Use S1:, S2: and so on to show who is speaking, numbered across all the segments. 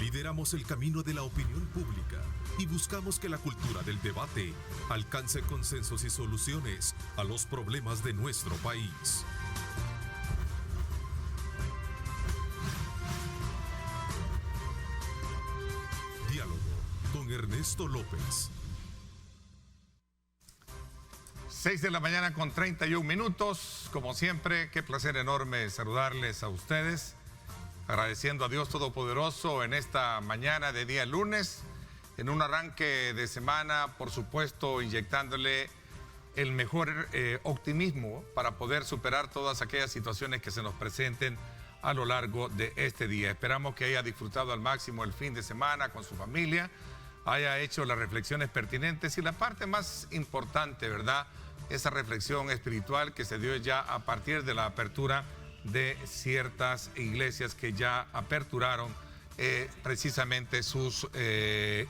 S1: Lideramos el camino de la opinión pública y buscamos que la cultura del debate alcance consensos y soluciones a los problemas de nuestro país. Diálogo con Ernesto López.
S2: 6 de la mañana con 31 minutos. Como siempre, qué placer enorme saludarles a ustedes. Agradeciendo a Dios Todopoderoso en esta mañana de día lunes, en un arranque de semana, por supuesto, inyectándole el mejor optimismo para poder superar todas aquellas situaciones que se nos presenten a lo largo de este día. Esperamos que haya disfrutado al máximo el fin de semana con su familia, haya hecho las reflexiones pertinentes y la parte más importante, ¿verdad? Esa reflexión espiritual que se dio ya a partir de la apertura de ciertas iglesias que ya aperturaron precisamente sus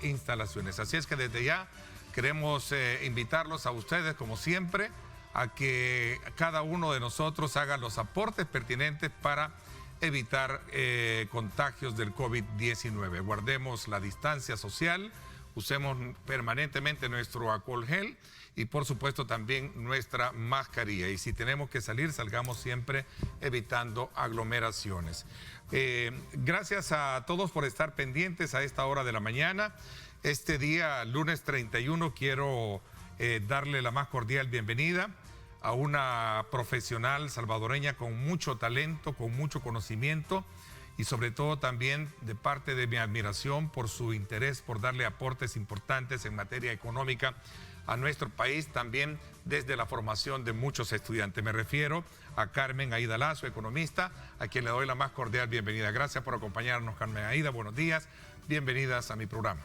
S2: instalaciones. Así es que desde ya queremos invitarlos a ustedes, como siempre, a que cada uno de nosotros haga los aportes pertinentes para evitar contagios del COVID-19. Guardemos la distancia social, usemos permanentemente nuestro alcohol gel y por supuesto también nuestra mascarilla. Y si tenemos que salir, salgamos siempre evitando aglomeraciones. Gracias a todos por estar pendientes a esta hora de la mañana. Este día, lunes 31, quiero darle la más cordial bienvenida a una profesional salvadoreña con mucho talento, con mucho conocimiento y sobre todo también de parte de mi admiración por su interés por darle aportes importantes en materia económica a nuestro país, también desde la formación de muchos estudiantes. Me refiero a Carmen Aida Lazo, economista, a quien le doy la más cordial bienvenida. Gracias por acompañarnos, Carmen Aida. Buenos días, bienvenidas a mi programa.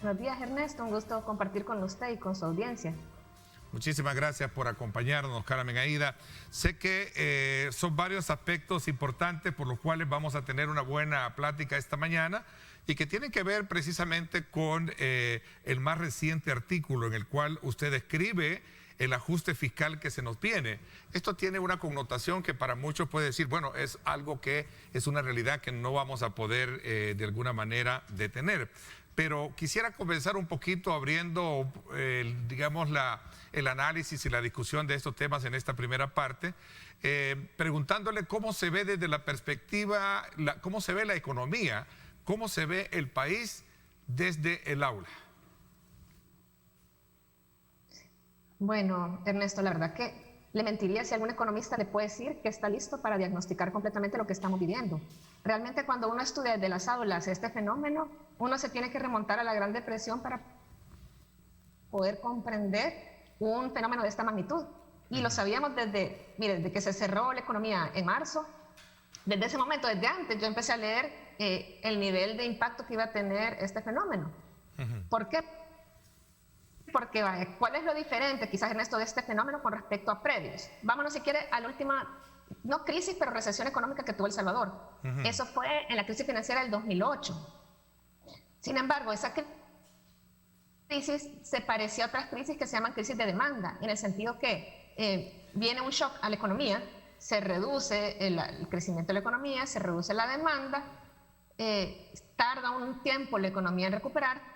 S3: Buenos días, Ernesto. Un gusto compartir con usted y con su audiencia.
S2: Muchísimas gracias por acompañarnos, Carmen Aida. Sé que son varios aspectos importantes por los cuales vamos a tener una buena plática esta mañana y que tienen que ver precisamente con el más reciente artículo en el cual usted describe el ajuste fiscal que se nos viene. Esto tiene una connotación que para muchos puede decir, bueno, es algo que es una realidad que no vamos a poder de alguna manera detener. Pero quisiera comenzar un poquito abriendo, digamos, el análisis y la discusión de estos temas en esta primera parte, preguntándole cómo se ve desde la perspectiva, cómo se ve la economía, cómo se ve el país desde el aula.
S3: Bueno, Ernesto, la verdad que le mentiría si algún economista le puede decir que está listo para diagnosticar completamente lo que estamos viviendo. Realmente cuando uno estudia desde las aulas este fenómeno, uno se tiene que remontar a la Gran Depresión para poder comprender un fenómeno de esta magnitud. Y lo sabíamos desde que se cerró la economía en marzo. Desde ese momento, desde antes, yo empecé a leer el nivel de impacto que iba a tener este fenómeno. ¿Por qué? Porque, ¿cuál es lo diferente, quizás, Ernesto, de este fenómeno con respecto a previos? Vámonos, si quiere, a la última, no crisis, pero recesión económica que tuvo El Salvador. Eso fue en la crisis financiera del 2008. Sin embargo, esa crisis se parecía a otras crisis que se llaman crisis de demanda, en el sentido que viene un shock a la economía, se reduce el crecimiento de la economía, se reduce la demanda, tarda un tiempo la economía en recuperarse.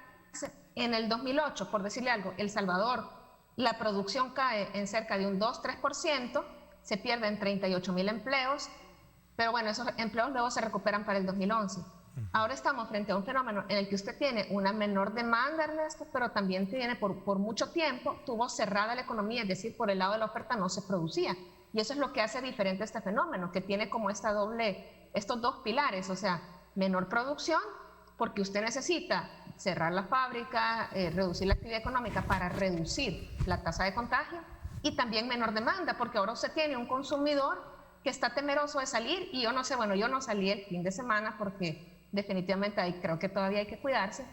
S3: En el 2008, por decirle algo, El Salvador, la producción cae en cerca de un 2-3%, se pierden 38,000 empleos, pero bueno, esos empleos luego se recuperan para el 2011. Ahora estamos frente a un fenómeno en el que usted tiene una menor demanda, Ernesto, pero también tiene por mucho tiempo, tuvo cerrada la economía, es decir, por el lado de la oferta no se producía. Y eso es lo que hace diferente este fenómeno, que tiene como estos dos pilares, o sea, menor producción, porque usted necesita cerrar la fábrica, reducir la actividad económica para reducir la tasa de contagio, y también menor demanda, porque ahora usted tiene un consumidor que está temeroso de salir, y yo no sé, bueno, yo no salí el fin de semana porque definitivamente creo que todavía hay que cuidarse,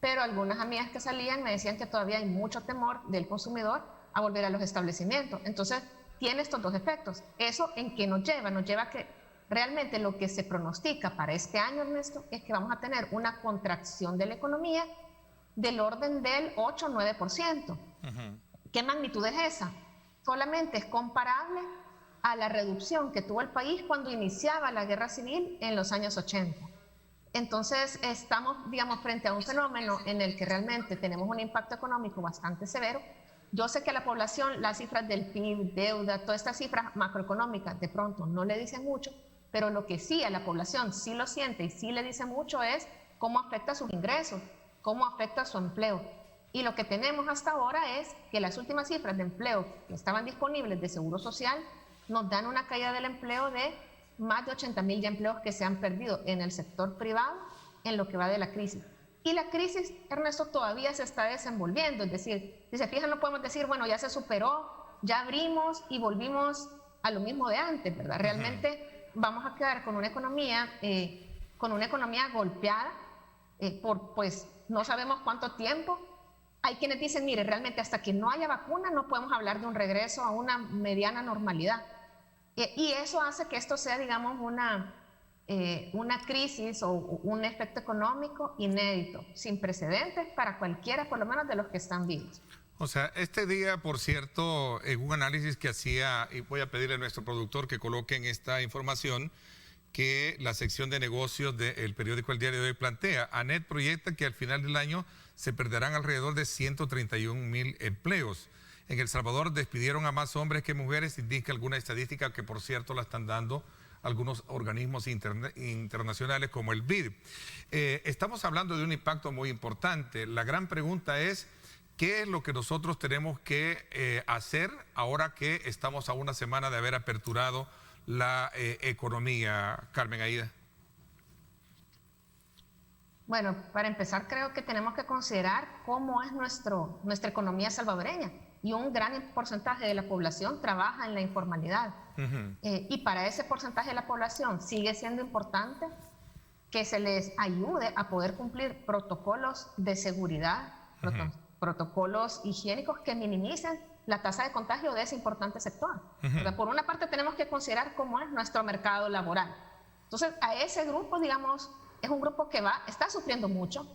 S3: pero algunas amigas que salían me decían que todavía hay mucho temor del consumidor a volver a los establecimientos. Entonces, tiene estos dos efectos. ¿Eso en qué nos lleva? Nos lleva a que realmente lo que se pronostica para este año, Ernesto, es que vamos a tener una contracción de la economía del orden del 8-9%. ¿Qué magnitud es esa? Solamente es comparable a la reducción que tuvo el país cuando iniciaba la guerra civil en los años 80. Entonces, estamos, digamos, frente a un fenómeno en el que realmente tenemos un impacto económico bastante severo. Yo sé que a la población las cifras del PIB, deuda, todas estas cifras macroeconómicas de pronto no le dicen mucho, pero lo que sí a la población sí lo siente y sí le dice mucho es cómo afecta sus ingresos, cómo afecta su empleo. Y lo que tenemos hasta ahora es que las últimas cifras de empleo que estaban disponibles de Seguro Social nos dan una caída del empleo de más de 80.000 de empleos que se han perdido en el sector privado en lo que va de la crisis. Y la crisis, Ernesto, todavía se está desenvolviendo, es decir, si se fijan no podemos decir, bueno, ya se superó, ya abrimos y volvimos a lo mismo de antes, ¿verdad? Realmente vamos a quedar con una economía golpeada por, pues, no sabemos cuánto tiempo. Hay quienes dicen, mire, realmente hasta que no haya vacuna no podemos hablar de un regreso a una mediana normalidad. Y eso hace que esto sea, digamos, una crisis o un efecto económico inédito, sin precedentes para cualquiera, por lo menos de los que están vivos.
S2: O sea, este día, por cierto, en un análisis que hacía, y voy a pedirle a nuestro productor que coloque en esta información, que la sección de negocios del periódico El Diario de hoy plantea. ANET proyecta que al final del año se perderán alrededor de 131.000 empleos. En El Salvador despidieron a más hombres que mujeres, indica alguna estadística que, por cierto, la están dando algunos organismos internacionales como el BID. Estamos hablando de un impacto muy importante. La gran pregunta es, ¿qué es lo que nosotros tenemos que hacer ahora que estamos a una semana de haber aperturado la economía, Carmen Aída?
S3: Bueno, para empezar creo que tenemos que considerar cómo es nuestra economía salvadoreña, y un gran porcentaje de la población trabaja en la informalidad. Y para ese porcentaje de la población sigue siendo importante que se les ayude a poder cumplir protocolos de seguridad, protocolos higiénicos que minimicen la tasa de contagio de ese importante sector. O sea, por una parte tenemos que considerar cómo es nuestro mercado laboral. Entonces, a ese grupo, digamos, es un grupo que está sufriendo mucho.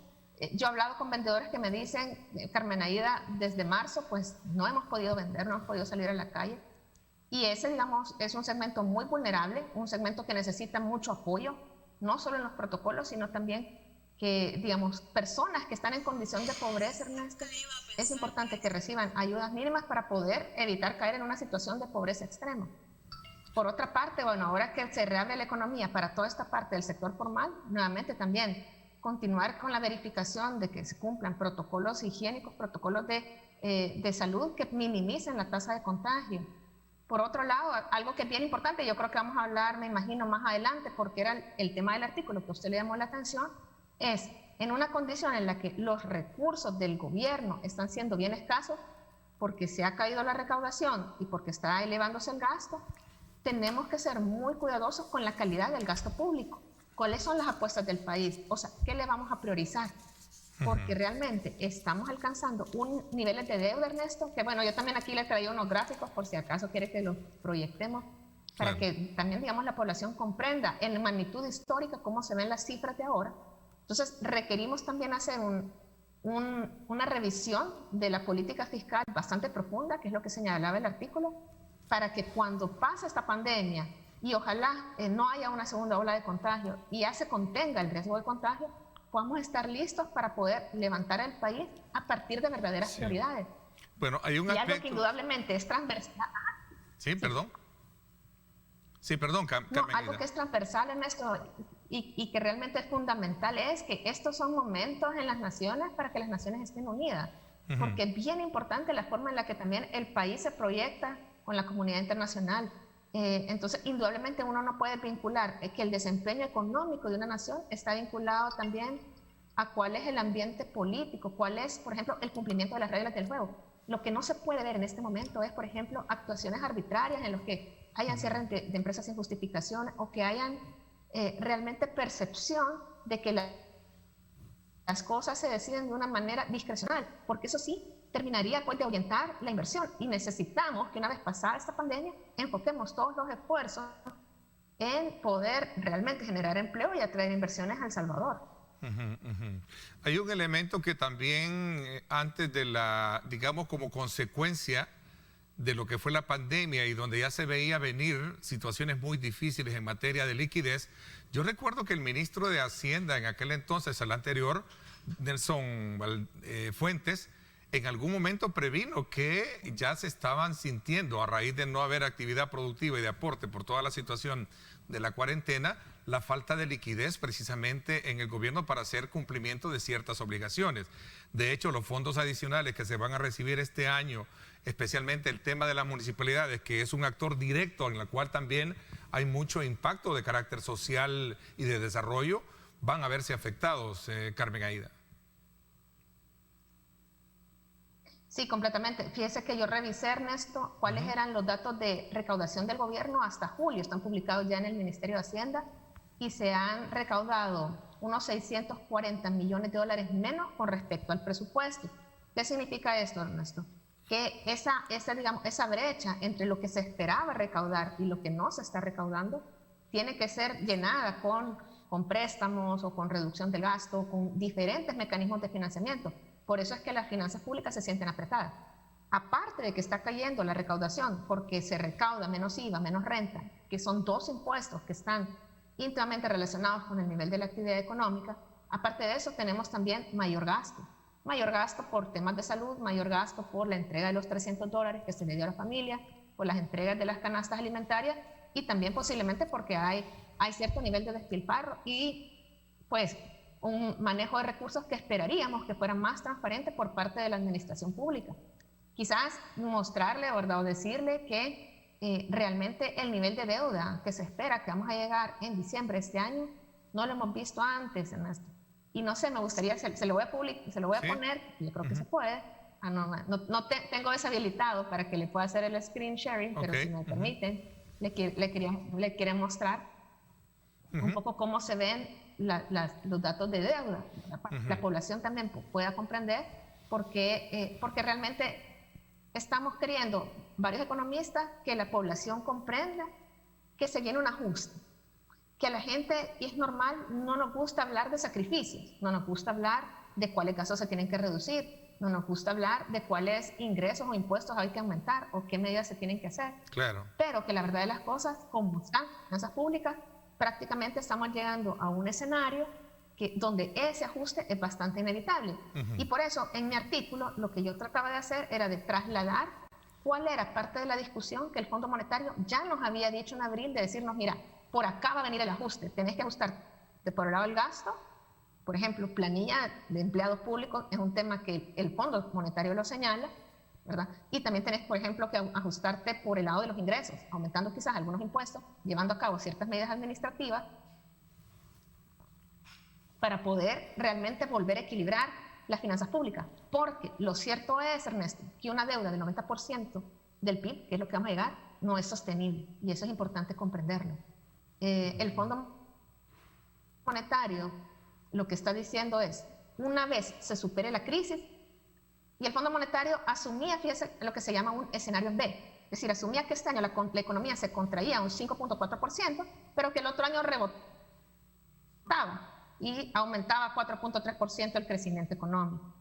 S3: Yo he hablado con vendedores que me dicen, Carmen Aída, desde marzo pues no hemos podido vender, no hemos podido salir a la calle. Y ese, digamos, es un segmento muy vulnerable, un segmento que necesita mucho apoyo, no solo en los protocolos, sino también que, digamos, personas que están en condición de pobreza, Ernesto, es importante que reciban ayudas mínimas para poder evitar caer en una situación de pobreza extrema. Por otra parte, bueno, ahora que se reabre la economía para toda esta parte del sector formal, nuevamente también continuar con la verificación de que se cumplan protocolos higiénicos, protocolos de salud que minimicen la tasa de contagio. Por otro lado, algo que es bien importante, yo creo que vamos a hablar, me imagino, más adelante, porque era el tema del artículo que a usted le llamó la atención, es en una condición en la que los recursos del gobierno están siendo bien escasos, porque se ha caído la recaudación y porque está elevándose el gasto, tenemos que ser muy cuidadosos con la calidad del gasto público. ¿Cuáles son las apuestas del país? O sea, ¿qué le vamos a priorizar? Porque realmente estamos alcanzando un nivel de deuda, Ernesto, que bueno, yo también aquí le traía unos gráficos por si acaso quiere que los proyectemos, para que también, digamos, la población comprenda en magnitud histórica cómo se ven las cifras de ahora. Entonces, requerimos también hacer una revisión de la política fiscal bastante profunda, que es lo que señalaba el artículo, para que cuando pase esta pandemia y ojalá no haya una segunda ola de contagio y ya se contenga el riesgo de contagio, podamos estar listos para poder levantar al país a partir de verdaderas prioridades.
S2: Bueno, hay un aspecto...
S3: algo que indudablemente es transversal.
S2: Sí, perdón. Sí, perdón, Carmen.
S3: No, algo que es transversal en esto y que realmente es fundamental es que estos son momentos en las naciones para que las naciones estén unidas. Porque es bien importante la forma en la que también el país se proyecta con la comunidad internacional. Entonces, indudablemente uno no puede vincular que el desempeño económico de una nación está vinculado también a cuál es el ambiente político, cuál es, por ejemplo, el cumplimiento de las reglas del juego. Lo que no se puede ver en este momento es, por ejemplo, actuaciones arbitrarias en los que hayan cierres de empresas sin justificación o que hayan realmente percepción de que las cosas se deciden de una manera discrecional, porque eso sí terminaría pues de orientar la inversión, y necesitamos que una vez pasada esta pandemia enfoquemos todos los esfuerzos en poder realmente generar empleo y atraer inversiones a El Salvador.
S2: Hay un elemento que también antes de digamos como consecuencia de lo que fue la pandemia y donde ya se veía venir situaciones muy difíciles en materia de liquidez, yo recuerdo que el ministro de Hacienda en aquel entonces, al anterior, Nelson Fuentes, en algún momento previno que ya se estaban sintiendo, a raíz de no haber actividad productiva y de aporte por toda la situación de la cuarentena, la falta de liquidez precisamente en el gobierno para hacer cumplimiento de ciertas obligaciones. De hecho, los fondos adicionales que se van a recibir este año, especialmente el tema de las municipalidades, que es un actor directo en el cual también hay mucho impacto de carácter social y de desarrollo, van a verse afectados, Carmen Aida.
S3: Sí, completamente. Fíjese que yo revisé, Ernesto, cuáles eran los datos de recaudación del gobierno hasta julio. Están publicados ya en el Ministerio de Hacienda y se han recaudado unos 640 millones de dólares menos con respecto al presupuesto. ¿Qué significa esto, Ernesto? Que esa brecha entre lo que se esperaba recaudar y lo que no se está recaudando tiene que ser llenada con préstamos o con reducción del gasto, con diferentes mecanismos de financiamiento. Por eso es que las finanzas públicas se sienten apretadas. Aparte de que está cayendo la recaudación porque se recauda menos IVA, menos renta, que son dos impuestos que están íntimamente relacionados con el nivel de la actividad económica, aparte de eso tenemos también mayor gasto por temas de salud, mayor gasto por la entrega de los $300 que se le dio a la familia, por las entregas de las canastas alimentarias y también posiblemente porque hay cierto nivel de despilfarro y pues un manejo de recursos que esperaríamos que fueran más transparentes por parte de la administración pública. Quizás mostrarle, ¿verdad?, o decirle que realmente el nivel de deuda que se espera que vamos a llegar en diciembre de este año no lo hemos visto antes, Ernesto. Y no sé, me gustaría, se lo voy a poner, yo creo que se puede. Tengo deshabilitado para que le pueda hacer el screen sharing, pero si me permiten, le quería mostrar un poco cómo se ven los datos de deuda. La población también pueda comprender porque realmente estamos queriendo, varios economistas, que la población comprenda que se viene un ajuste, que a la gente, y es normal, no nos gusta hablar de sacrificios, no nos gusta hablar de cuáles gastos se tienen que reducir, no nos gusta hablar de cuáles ingresos o impuestos hay que aumentar o qué medidas se tienen que hacer.
S2: Claro.
S3: Pero que la verdad de las cosas, como están las finanzas públicas, prácticamente estamos llegando a un escenario donde ese ajuste es bastante inevitable. Y por eso, en mi artículo, lo que yo trataba de hacer era de trasladar cuál era parte de la discusión que el Fondo Monetario ya nos había dicho en abril, de decirnos, mira, por acá va a venir el ajuste, tenés que ajustarte por el lado del gasto. Por ejemplo, planilla de empleados públicos es un tema que el Fondo Monetario lo señala, ¿verdad? Y también tenés, por ejemplo, que ajustarte por el lado de los ingresos, aumentando quizás algunos impuestos, llevando a cabo ciertas medidas administrativas para poder realmente volver a equilibrar las finanzas públicas. Porque lo cierto es, Ernesto, que una deuda del 90% del PIB, que es lo que vamos a llegar, no es sostenible. Y eso es importante comprenderlo. El Fondo Monetario lo que está diciendo es, una vez se supere la crisis, y el Fondo Monetario asumía, fíjese, lo que se llama un escenario B, es decir, asumía que este año la economía se contraía un 5.4%, pero que el otro año rebotaba y aumentaba 4.3% el crecimiento económico.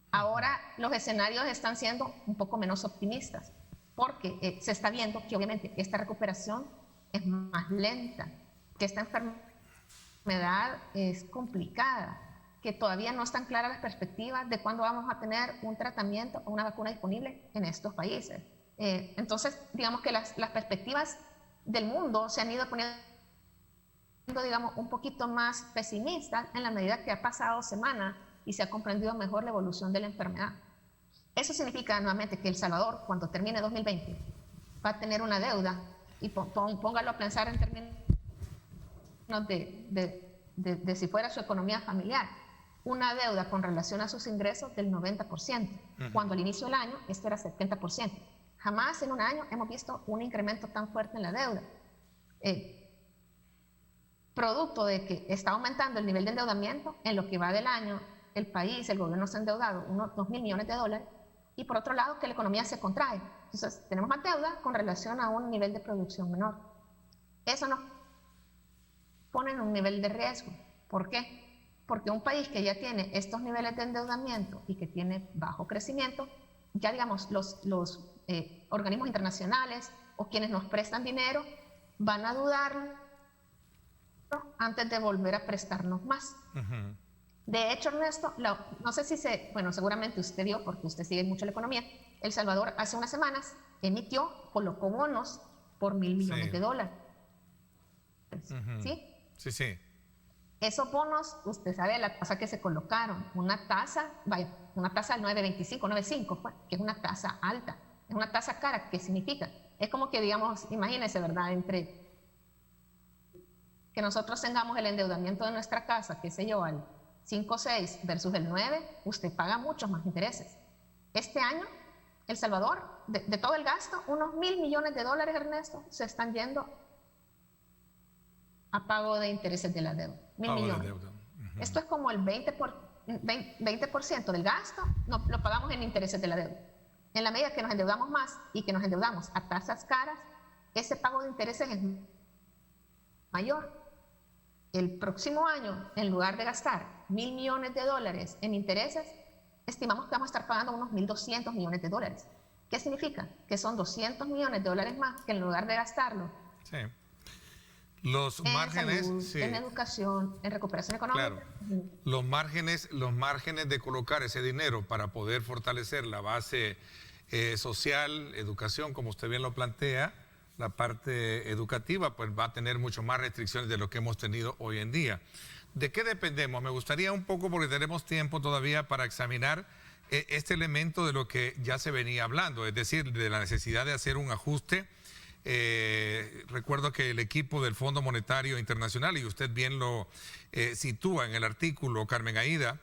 S3: Ahora los escenarios están siendo un poco menos optimistas, porque se está viendo que obviamente esta recuperación es más lenta, que esta enfermedad es complicada, que todavía no están claras las perspectivas de cuándo vamos a tener un tratamiento o una vacuna disponible en estos países. Entonces, digamos que las perspectivas del mundo se han ido poniendo, digamos, un poquito más pesimistas en la medida que ha pasado semana y se ha comprendido mejor la evolución de la enfermedad. Eso significa nuevamente que El Salvador, cuando termine 2020, va a tener una deuda, y póngalo a pensar en términos de si fuera su economía familiar, una deuda con relación a sus ingresos del 90%, cuando al inicio del año esto era 70%. Jamás en un año hemos visto un incremento tan fuerte en la deuda. Producto de que está aumentando el nivel de endeudamiento, en lo que va del año, el país, el gobierno se ha endeudado unos $2.000 millones, y por otro lado que la economía se contrae. Entonces tenemos más deuda con relación a un nivel de producción menor. Eso nos pone en un nivel de riesgo. ¿Por qué? Porque un país que ya tiene estos niveles de endeudamiento y que tiene bajo crecimiento, ya digamos los organismos internacionales o quienes nos prestan dinero van a dudar antes de volver a prestarnos más. De hecho, Ernesto, no sé si seguramente usted vio, porque usted sigue mucho la economía, El Salvador hace unas semanas colocó bonos por $1.000 millones de dólares. ¿Sí?
S2: Sí, sí.
S3: Esos bonos, usted sabe la tasa que se colocaron, una tasa del 9.25, 9.5, pues, que es una tasa alta, es una tasa cara. ¿Qué significa? Es como que, digamos, imagínense, ¿verdad?, entre que nosotros tengamos el endeudamiento de nuestra casa, qué sé yo, al 5 o 6 versus el 9, usted paga muchos más intereses. Este año, El Salvador, de todo el gasto, unos $1.000 millones de dólares, Ernesto, se están yendo a pago de intereses de la deuda. 1.000 millones. Esto es como el 20% del gasto, lo pagamos en intereses de la deuda. En la medida que nos endeudamos más y que nos endeudamos a tasas caras, ese pago de intereses es mayor. El próximo año, en lugar de gastar $1.000 millones de dólares en intereses, estimamos que vamos a estar pagando unos $1.200 millones de dólares. ¿Qué significa? Que son $200 millones de dólares más que en lugar de gastarlo
S2: los márgenes,
S3: salud, en educación, en recuperación económica.
S2: Claro. Los márgenes de colocar ese dinero para poder fortalecer la base social, educación, como usted bien lo plantea, la parte educativa, pues va a tener mucho más restricciones de lo que hemos tenido hoy en día. ¿De qué dependemos? Me gustaría un poco, porque tenemos tiempo todavía para examinar este elemento de lo que ya se venía hablando, es decir, de la necesidad de hacer un ajuste. Recuerdo que el equipo del Fondo Monetario Internacional, y usted bien lo sitúa en el artículo, Carmen Aida,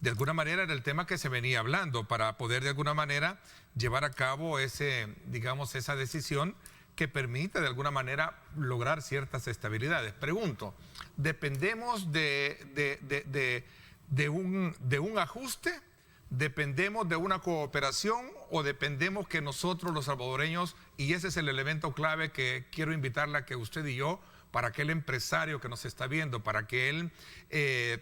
S2: de alguna manera era el tema que se venía hablando para poder de alguna manera llevar a cabo esa decisión que permite de alguna manera lograr ciertas estabilidades. Pregunto, ¿dependemos de un ajuste? ¿Dependemos de una cooperación o dependemos que nosotros los salvadoreños, y ese es el elemento clave que quiero invitarla a que usted y yo, para aquel empresario que nos está viendo, para aquel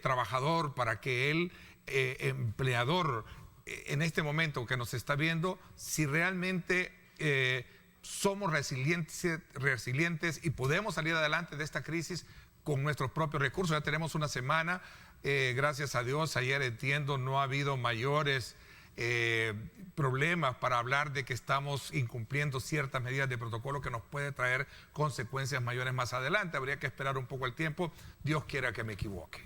S2: trabajador, para aquel empleador en este momento que nos está viendo, si realmente somos resilientes y podemos salir adelante de esta crisis con nuestros propios recursos? Ya tenemos una semana. Gracias a Dios, ayer entiendo no ha habido mayores problemas para hablar de que estamos incumpliendo ciertas medidas de protocolo que nos puede traer consecuencias mayores más adelante. Habría que esperar un poco el tiempo. Dios quiera que me equivoque.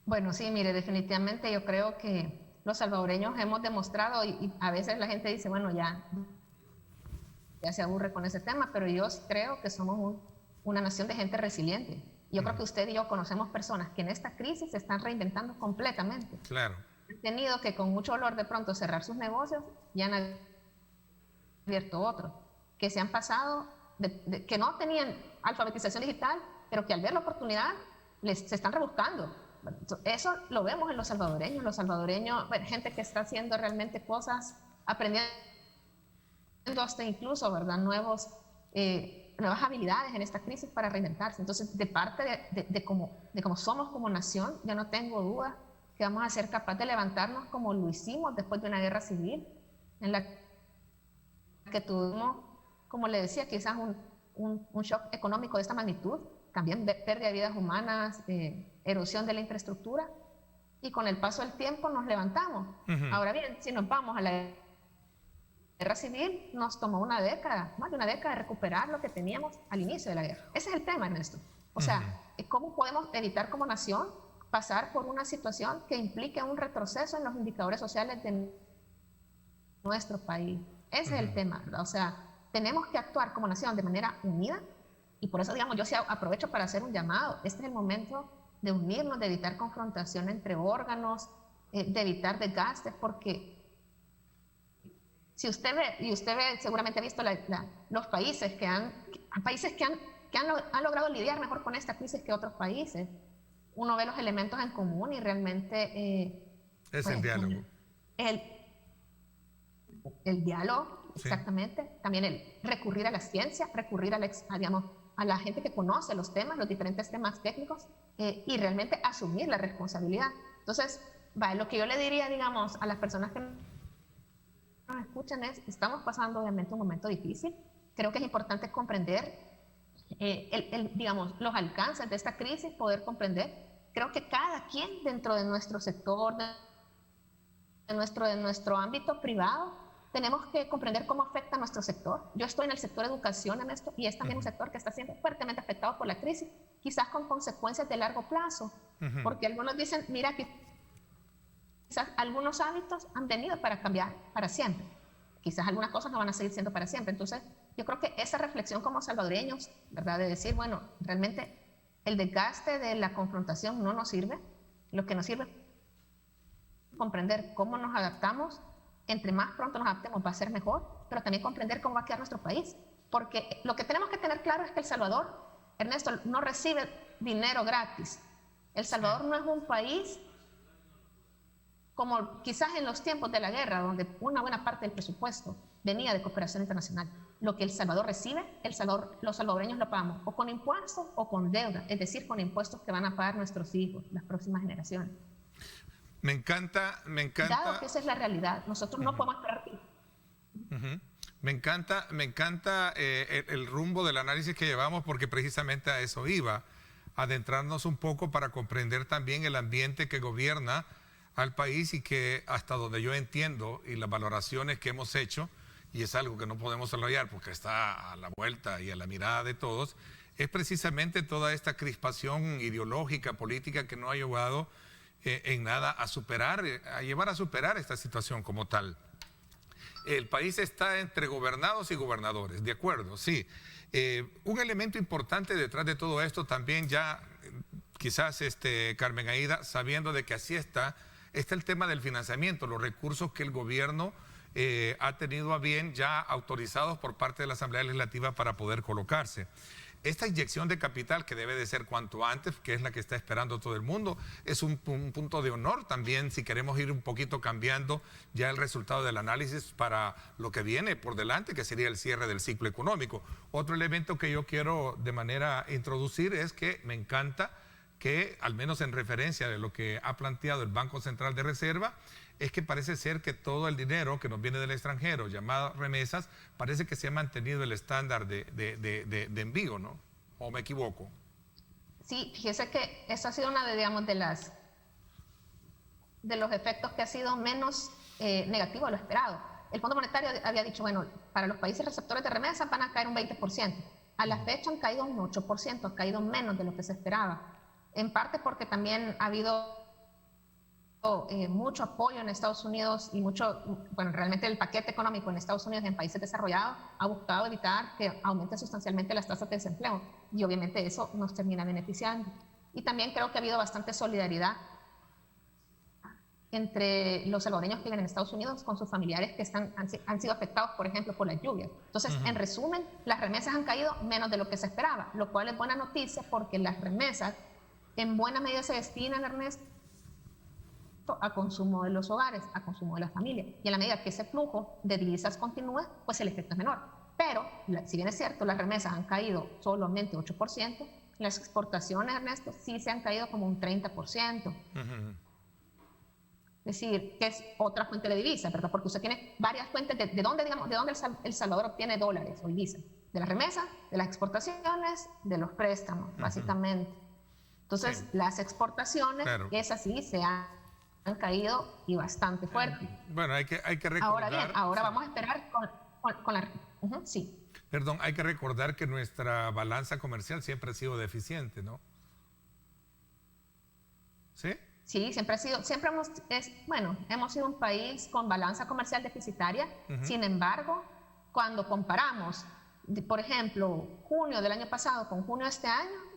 S3: Bueno, sí, mire, definitivamente yo creo que los salvadoreños hemos demostrado, y a veces la gente dice, bueno, ya se aburre con ese tema, pero yo creo que somos una nación de gente resiliente. Yo creo que usted y yo conocemos personas que en esta crisis se están reinventando completamente.
S2: Claro.
S3: Han tenido que con mucho dolor de pronto cerrar sus negocios y han abierto otros. Que se han pasado, que no tenían alfabetización digital, pero que al ver la oportunidad se están rebuscando. Eso lo vemos en los salvadoreños. Los salvadoreños, gente que está haciendo realmente cosas, aprendiendo hasta incluso, ¿verdad?, nuevas habilidades en esta crisis para reinventarse. Entonces, de parte de cómo somos como nación, yo no tengo duda que vamos a ser capaces de levantarnos como lo hicimos después de una guerra civil, en la que tuvimos, como le decía, quizás un shock económico de esta magnitud, también pérdida de vidas humanas, erosión de la infraestructura, y con el paso del tiempo nos levantamos. Ahora bien, si nos vamos a la guerra civil, nos tomó una década, más de una década, de recuperar lo que teníamos al inicio de la guerra. Ese es el tema, Ernesto. O sea, ¿cómo podemos evitar como nación pasar por una situación que implique un retroceso en los indicadores sociales de nuestro país? Ese es el tema, ¿verdad? O sea, tenemos que actuar como nación de manera unida, y por eso, digamos, yo sí aprovecho para hacer un llamado. Este es el momento de unirnos, de evitar confrontación entre órganos, de evitar desgastes, porque si usted ve, y usted seguramente ha visto los países que han logrado lidiar mejor con esta crisis que otros países, uno ve los elementos en común y realmente
S2: es el diálogo.
S3: El diálogo,
S2: sí,
S3: exactamente. También el recurrir a la ciencia, recurrir a la gente que conoce los temas, los diferentes temas técnicos, y realmente asumir la responsabilidad. Entonces, lo que yo le diría, digamos, a las personas que nos escuchan estamos pasando obviamente un momento difícil. Creo que es importante comprender digamos, los alcances de esta crisis, poder comprender. Creo que cada quien dentro de nuestro sector, de nuestro ámbito privado, tenemos que comprender cómo afecta a nuestro sector. Yo estoy en el sector educación en esto y es también un sector que está siendo fuertemente afectado por la crisis, quizás con consecuencias de largo plazo, porque algunos dicen, mira, quizás algunos hábitos han venido para cambiar para siempre. Quizás algunas cosas no van a seguir siendo para siempre. Entonces, yo creo que esa reflexión como salvadoreños, ¿verdad? De decir, bueno, realmente el desgaste de la confrontación no nos sirve. Lo que nos sirve es comprender cómo nos adaptamos. Entre más pronto nos adaptemos va a ser mejor, pero también comprender cómo va a quedar nuestro país. Porque lo que tenemos que tener claro es que El Salvador, Ernesto, no recibe dinero gratis. El Salvador no es un país como quizás en los tiempos de la guerra, donde una buena parte del presupuesto venía de cooperación internacional. Lo que El Salvador recibe, los salvadoreños lo pagamos o con impuestos o con deuda, es decir, con impuestos que van a pagar nuestros hijos, las próximas generaciones.
S2: Me encanta.
S3: Dado que esa es la realidad, nosotros no podemos esperar.
S2: Me encanta el rumbo del análisis que llevamos, porque precisamente a eso iba, adentrarnos un poco para comprender también el ambiente que gobierna al país y que hasta donde yo entiendo y las valoraciones que hemos hecho, y es algo que no podemos olvidar porque está a la vuelta y a la mirada de todos, es precisamente toda esta crispación ideológica, política que no ha llevado en nada a llevar a superar esta situación como tal. El país está entre gobernados y gobernadores, de acuerdo, sí. Un elemento importante detrás de todo esto también ya, quizás Carmen Aida, sabiendo de que así está el tema del financiamiento, los recursos que el gobierno ha tenido a bien ya autorizados por parte de la Asamblea Legislativa para poder colocarse. Esta inyección de capital, que debe de ser cuanto antes, que es la que está esperando todo el mundo, es un punto de honor también si queremos ir un poquito cambiando ya el resultado del análisis para lo que viene por delante, que sería el cierre del ciclo económico. Otro elemento que yo quiero de manera introducir es que me encanta que, al menos en referencia de lo que ha planteado el Banco Central de Reserva, es que parece ser que todo el dinero que nos viene del extranjero, llamado remesas, parece que se ha mantenido el estándar de envío, ¿no? ¿O me equivoco?
S3: Sí, fíjese que esa ha sido una de los efectos que ha sido menos negativo a lo esperado. El Fondo Monetario había dicho, bueno, para los países receptores de remesas van a caer un 20%. A la fecha han caído un 8%, ha caído menos de lo que se esperaba. En parte porque también ha habido mucho apoyo en Estados Unidos y realmente el paquete económico en Estados Unidos y en países desarrollados ha buscado evitar que aumenten sustancialmente las tasas de desempleo y obviamente eso nos termina beneficiando. Y también creo que ha habido bastante solidaridad entre los salvadoreños que viven en Estados Unidos con sus familiares que han sido afectados, por ejemplo, por las lluvias. Entonces, en resumen, las remesas han caído menos de lo que se esperaba, lo cual es buena noticia porque las remesas en buena medida se destinan, Ernesto, a consumo de los hogares, a consumo de la familia. Y en la medida que ese flujo de divisas continúe, pues el efecto es menor. Pero, si bien es cierto, las remesas han caído solamente 8%, las exportaciones, Ernesto, sí se han caído como un 30%. Es decir, que es otra fuente de divisas, ¿verdad? Porque usted tiene varias fuentes de dónde El Salvador obtiene dólares o divisas. De las remesas, de las exportaciones, de los préstamos, básicamente. Entonces, las exportaciones, esas sí se han caído y bastante fuerte.
S2: Bueno, hay que recordar...
S3: Ahora bien, vamos a esperar con la... sí.
S2: Perdón, hay que recordar que nuestra balanza comercial siempre ha sido deficiente, ¿no? ¿Sí? Sí,
S3: hemos sido un país con balanza comercial deficitaria. Sin embargo, cuando comparamos, por ejemplo, junio del año pasado con junio de este año,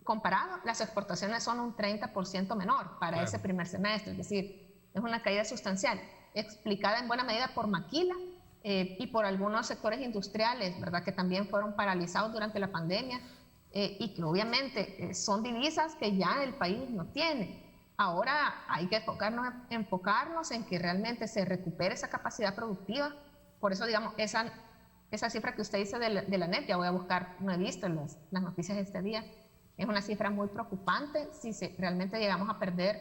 S3: comparado, las exportaciones son un 30% menor para ese primer semestre, es decir, es una caída sustancial, explicada en buena medida por maquila y por algunos sectores industriales, ¿verdad?, que también fueron paralizados durante la pandemia y que obviamente son divisas que ya el país no tiene. Ahora hay que enfocarnos en que realmente se recupere esa capacidad productiva. Por eso, digamos, esa cifra que usted dice de la NEP, ya voy a buscar, no he visto las noticias de este día, es una cifra muy preocupante si realmente llegamos a perder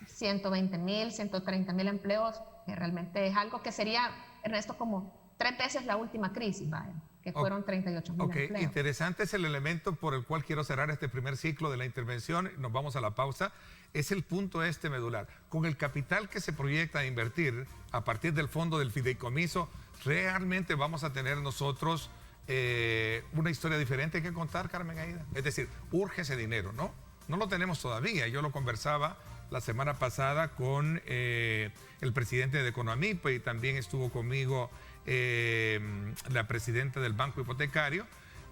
S3: 120.000, 130.000 empleos, que realmente es algo que sería, Ernesto, como 3 veces la última crisis, ¿vale? Que fueron 38.000 empleos.
S2: Interesante es el elemento por el cual quiero cerrar este primer ciclo de la intervención. Nos vamos a la pausa. Es el punto medular. Con el capital que se proyecta a invertir a partir del fondo del fideicomiso, realmente vamos a tener nosotros una historia diferente que contar, Carmen Aida. Es decir, urge ese dinero, ¿no? No lo tenemos todavía. Yo lo conversaba la semana pasada con el presidente de Economip y también estuvo conmigo la presidenta del Banco Hipotecario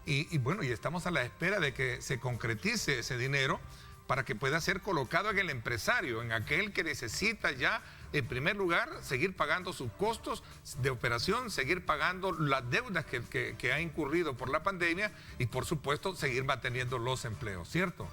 S2: y bueno, y estamos a la espera de que se concretice ese dinero para que pueda ser colocado en el empresario, en aquel que necesita ya, en primer lugar, seguir pagando sus costos de operación, seguir pagando las deudas que ha incurrido por la pandemia y, por supuesto, seguir manteniendo los empleos, ¿cierto?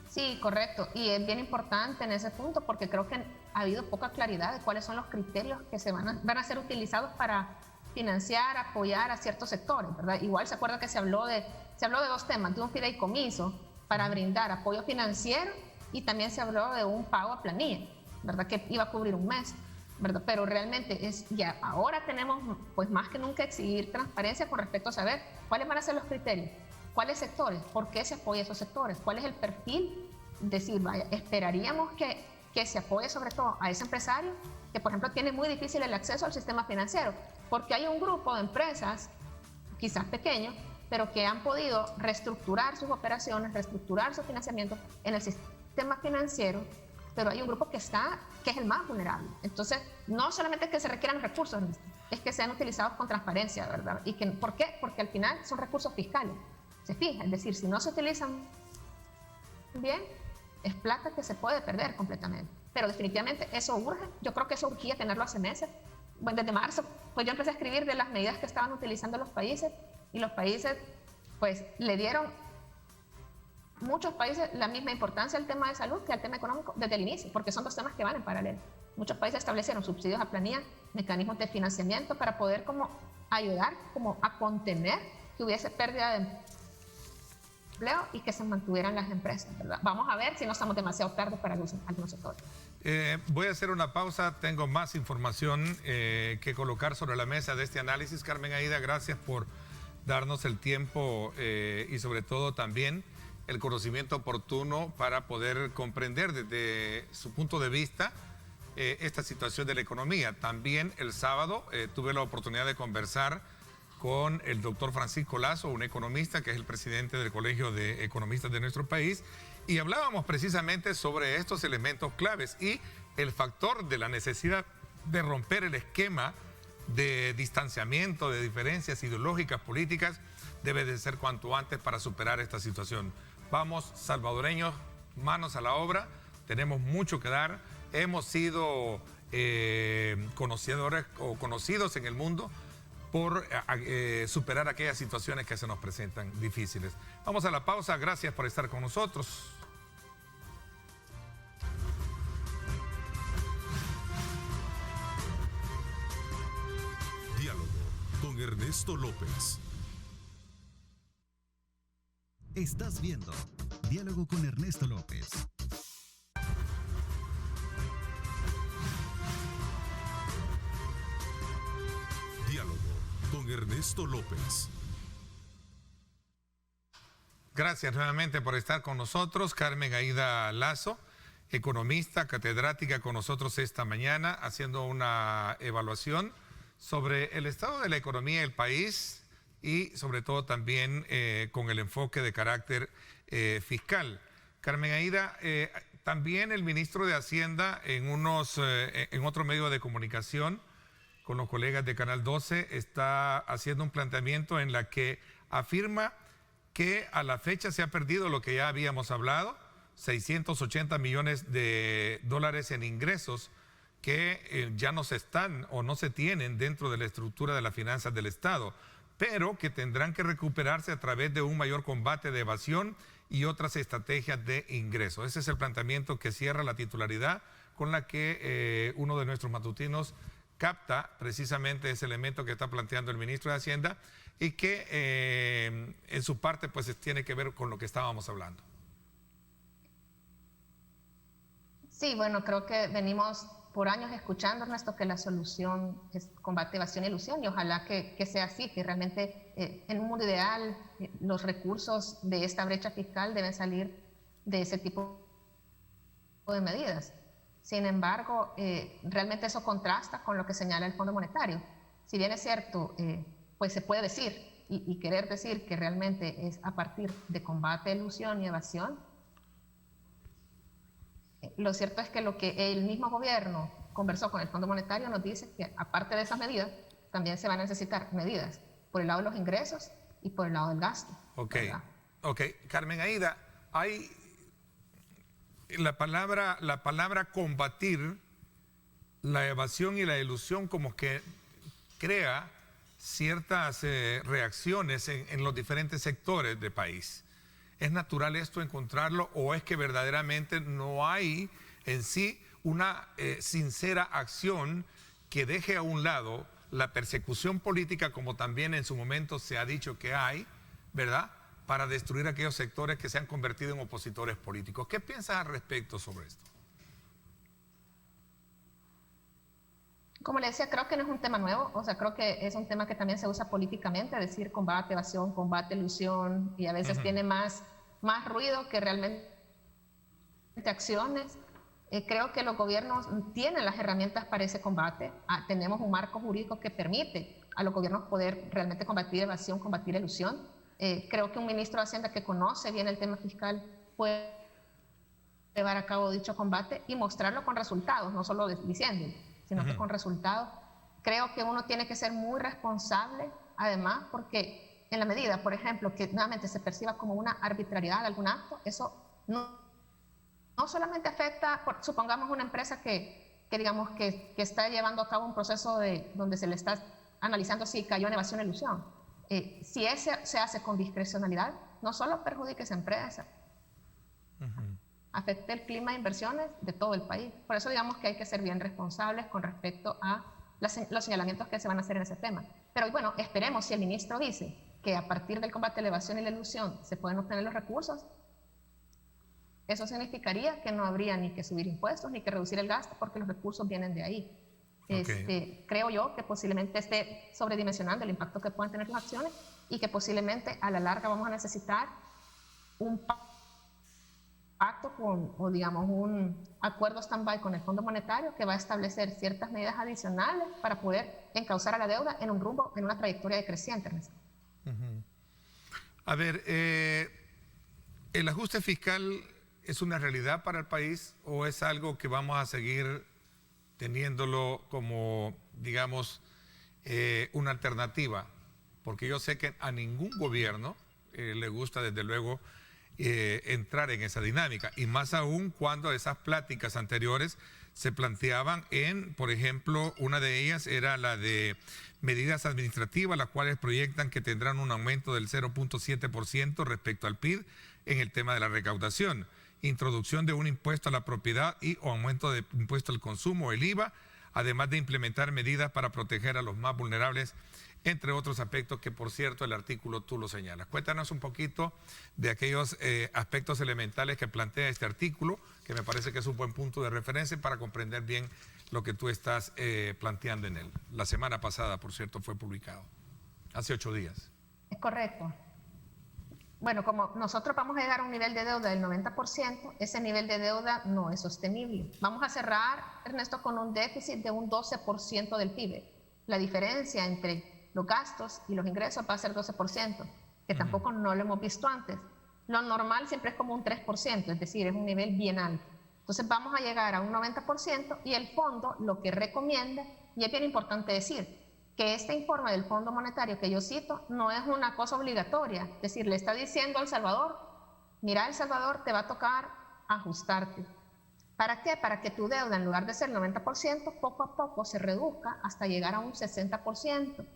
S3: Sí, correcto. Y es bien importante en ese punto porque creo que ha habido poca claridad de cuáles son los criterios que van a ser utilizados para financiar, apoyar a ciertos sectores, ¿verdad? Igual se acuerda que se habló de 2 temas, de un fideicomiso para brindar apoyo financiero y también se habló de un pago a planilla, ¿verdad? Que iba a cubrir un mes, ¿verdad? Pero realmente ya ahora tenemos pues más que nunca exigir transparencia con respecto a saber cuáles van a ser los criterios, cuáles sectores, por qué se apoya a esos sectores, cuál es el perfil, decir, vaya, esperaríamos que se apoye sobre todo a ese empresario que, por ejemplo, tiene muy difícil el acceso al sistema financiero, porque hay un grupo de empresas, quizás pequeños, pero que han podido reestructurar sus operaciones, reestructurar su financiamiento en el sistema financiero, pero hay un grupo que es el más vulnerable. Entonces, no solamente es que se requieran recursos, es que sean utilizados con transparencia, ¿verdad? ¿Por qué? Porque al final son recursos fiscales, se fija, es decir, si no se utilizan bien, es plata que se puede perder completamente. Pero definitivamente eso urge, yo creo que eso urgía tenerlo hace meses. Bueno, desde marzo, pues yo empecé a escribir de las medidas que estaban utilizando los países y los países pues le dieron, muchos países, la misma importancia al tema de salud que al tema económico desde el inicio, porque son 2 temas que van en paralelo. Muchos países establecieron subsidios a planilla, mecanismos de financiamiento para poder como ayudar como a contener que hubiese pérdida de empleo y que se mantuvieran las empresas, ¿verdad? Vamos a ver si no estamos demasiado tarde para algunos sectores.
S2: Voy a hacer una pausa, tengo más información que colocar sobre la mesa de este análisis. Carmen Aida, gracias por darnos el tiempo y sobre todo también el conocimiento oportuno para poder comprender desde su punto de vista esta situación de la economía. También el sábado tuve la oportunidad de conversar con el doctor Francisco Lazo, un economista que es el presidente del Colegio de Economistas de nuestro país, y hablábamos precisamente sobre estos elementos claves y el factor de la necesidad de romper el esquema de distanciamiento, de diferencias ideológicas, políticas, debe de ser cuanto antes para superar esta situación. Vamos, salvadoreños, manos a la obra, tenemos mucho que dar, hemos sido conocedores o conocidos en el mundo por superar aquellas situaciones que se nos presentan difíciles. Vamos a la pausa, gracias por estar con nosotros.
S1: Diálogo con Ernesto López.
S4: Estás viendo Diálogo con Ernesto López.
S1: Diálogo con Ernesto López.
S2: Gracias nuevamente por estar con nosotros. Carmen Aida Lazo, economista, catedrática con nosotros esta mañana, haciendo una evaluación sobre el estado de la economía del país y sobre todo también con el enfoque de carácter fiscal. Carmen Aida, también el ministro de Hacienda en otro medio de comunicación con los colegas de Canal 12 está haciendo un planteamiento en la que afirma que a la fecha se ha perdido lo que ya habíamos hablado, 680 millones de dólares en ingresos que ya no se están o no se tienen dentro de la estructura de las finanzas del Estado, pero que tendrán que recuperarse a través de un mayor combate de evasión y otras estrategias de ingreso. Ese es el planteamiento que cierra la titularidad con la que uno de nuestros matutinos capta precisamente ese elemento que está planteando el ministro de Hacienda y que en su parte pues tiene que ver con lo que estábamos hablando.
S3: Sí, bueno, creo que venimos por años escuchando, Ernesto, que la solución es combate, evasión y elusión, y ojalá que sea así, que realmente en un mundo ideal los recursos de esta brecha fiscal deben salir de ese tipo de medidas. Sin embargo, realmente eso contrasta con lo que señala el Fondo Monetario. Si bien es cierto, pues se puede decir y querer decir que realmente es a partir de combate, elusión y evasión, lo cierto es que lo que el mismo gobierno conversó con el Fondo Monetario nos dice que aparte de esas medidas, también se van a necesitar medidas por el lado de los ingresos y por el lado del gasto.
S2: Ok, Carmen Aída, hay la palabra combatir la evasión y la elusión como que crea ciertas reacciones en los diferentes sectores del país. ¿Es natural esto encontrarlo o es que verdaderamente no hay en sí una sincera acción que deje a un lado la persecución política, como también en su momento se ha dicho que hay, ¿verdad?, para destruir aquellos sectores que se han convertido en opositores políticos? ¿Qué piensas al respecto sobre esto?
S3: Como le decía, creo que no es un tema nuevo, o sea, creo que es un tema que también se usa políticamente, decir combate, evasión, combate, elusión, y a veces tiene más ruido que realmente acciones. Creo que los gobiernos tienen las herramientas para ese combate. Tenemos un marco jurídico que permite a los gobiernos poder realmente combatir evasión, combatir elusión. Creo que un ministro de Hacienda que conoce bien el tema fiscal puede llevar a cabo dicho combate y mostrarlo con resultados, no solo diciendo, sino que con resultados. Creo que uno tiene que ser muy responsable, además, porque en la medida, por ejemplo, que nuevamente se perciba como una arbitrariedad de algún acto, eso no solamente afecta, supongamos una empresa que digamos que está llevando a cabo un proceso donde se le está analizando si cayó en evasión o elusión. Si ese se hace con discrecionalidad, no solo perjudica a esa empresa, afecta el clima de inversiones de todo el país. Por eso digamos que hay que ser bien responsables con respecto a los señalamientos que se van a hacer en ese tema. Pero bueno, esperemos, si el ministro dice que a partir del combate a la evasión y la elusión se pueden obtener los recursos, eso significaría que no habría ni que subir impuestos ni que reducir el gasto porque los recursos vienen de ahí. Creo yo que posiblemente esté sobredimensionando el impacto que puedan tener las acciones y que posiblemente a la larga vamos a necesitar un pacto o digamos un acuerdo stand-by con el Fondo Monetario que va a establecer ciertas medidas adicionales para poder encauzar a la deuda en un rumbo, en una trayectoria decreciente.
S2: A ver, ¿el ajuste fiscal es una realidad para el país o es algo que vamos a seguir teniéndolo como, digamos, una alternativa? Porque yo sé que a ningún gobierno le gusta, desde luego, entrar en esa dinámica, y más aún cuando esas pláticas anteriores se planteaban por ejemplo, una de ellas era la de medidas administrativas, las cuales proyectan que tendrán un aumento del 0.7% respecto al PIB en el tema de la recaudación, introducción de un impuesto a la propiedad o aumento de impuesto al consumo, el IVA, además de implementar medidas para proteger a los más vulnerables, entre otros aspectos que, por cierto, el artículo tú lo señalas. Cuéntanos un poquito de aquellos aspectos elementales que plantea este artículo, que me parece que es un buen punto de referencia para comprender bien lo que tú estás planteando en él. La semana pasada, por cierto, fue publicado, hace 8 días.
S3: Es correcto. Bueno, como nosotros vamos a llegar a un nivel de deuda del 90%, ese nivel de deuda no es sostenible. Vamos a cerrar, Ernesto, con un déficit de un 12% del PIB. La diferencia entre los gastos y los ingresos va a ser 12%, que tampoco no lo hemos visto antes. Lo normal siempre es como un 3%, es decir, es un nivel bien alto. Entonces vamos a llegar a un 90% y el fondo lo que recomienda, y es bien importante decir, que este informe del Fondo Monetario que yo cito no es una cosa obligatoria, es decir, le está diciendo a El Salvador, mira, El Salvador, te va a tocar ajustarte. ¿Para qué? Para que tu deuda, en lugar de ser 90%, poco a poco se reduzca hasta llegar a un 60%,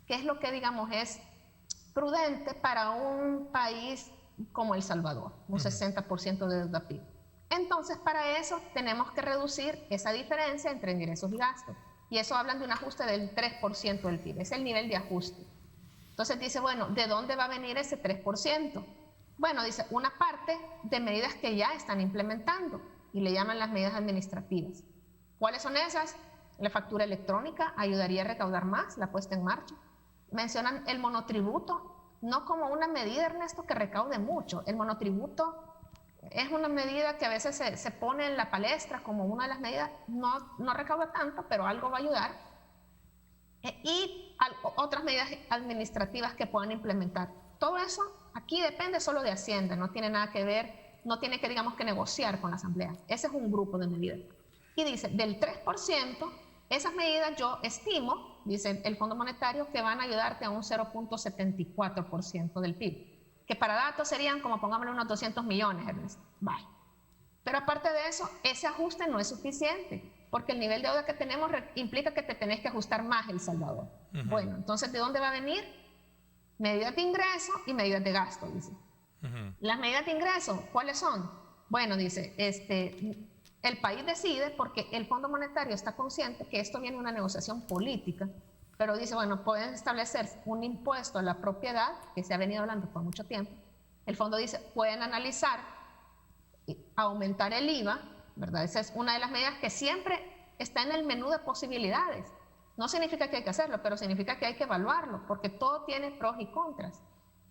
S3: que es lo que, digamos, es prudente para un país como El Salvador, un 60% de deuda PIB. Entonces, para eso tenemos que reducir esa diferencia entre ingresos y gastos. Y eso hablan de un ajuste del 3% del PIB, es el nivel de ajuste. Entonces dice, bueno, ¿de dónde va a venir ese 3%? Bueno, dice, una parte de medidas que ya están implementando. y le llaman las medidas administrativas. ¿Cuáles son esas? La factura electrónica ayudaría a recaudar más, la puesta en marcha. Mencionan el monotributo, no como una medida, Ernesto, que recaude mucho. El monotributo es una medida que a veces se pone en la palestra como una de las medidas, no recauda tanto, pero algo va a ayudar. Y otras medidas administrativas que puedan implementar. Todo eso aquí depende solo de Hacienda, no tiene nada que ver, no tiene que, digamos, que negociar con la Asamblea. Ese es un grupo de medidas. Y dice, del 3%, esas medidas yo estimo, dice el Fondo Monetario, que van a ayudarte a un 0.74% del PIB. Que para datos serían, como pongámosle, unos 200 millones, Ernesto. Vale. Pero aparte de eso, ese ajuste no es suficiente, porque el nivel de deuda que tenemos implica que te tenés que ajustar más, El Salvador. Bueno, entonces, ¿de dónde va a venir? Medidas de ingreso y medidas de gasto, dice. Las medidas de ingreso, ¿cuáles son? Bueno, dice, el país decide, porque el Fondo Monetario está consciente que esto viene de una negociación política, pero dice, bueno, pueden establecer un impuesto a la propiedad, que se ha venido hablando por mucho tiempo. El fondo dice, pueden analizar aumentar el IVA, ¿verdad? Esa es una de las medidas que siempre está en el menú de posibilidades. No significa que hay que hacerlo, pero significa que hay que evaluarlo, porque todo tiene pros y contras.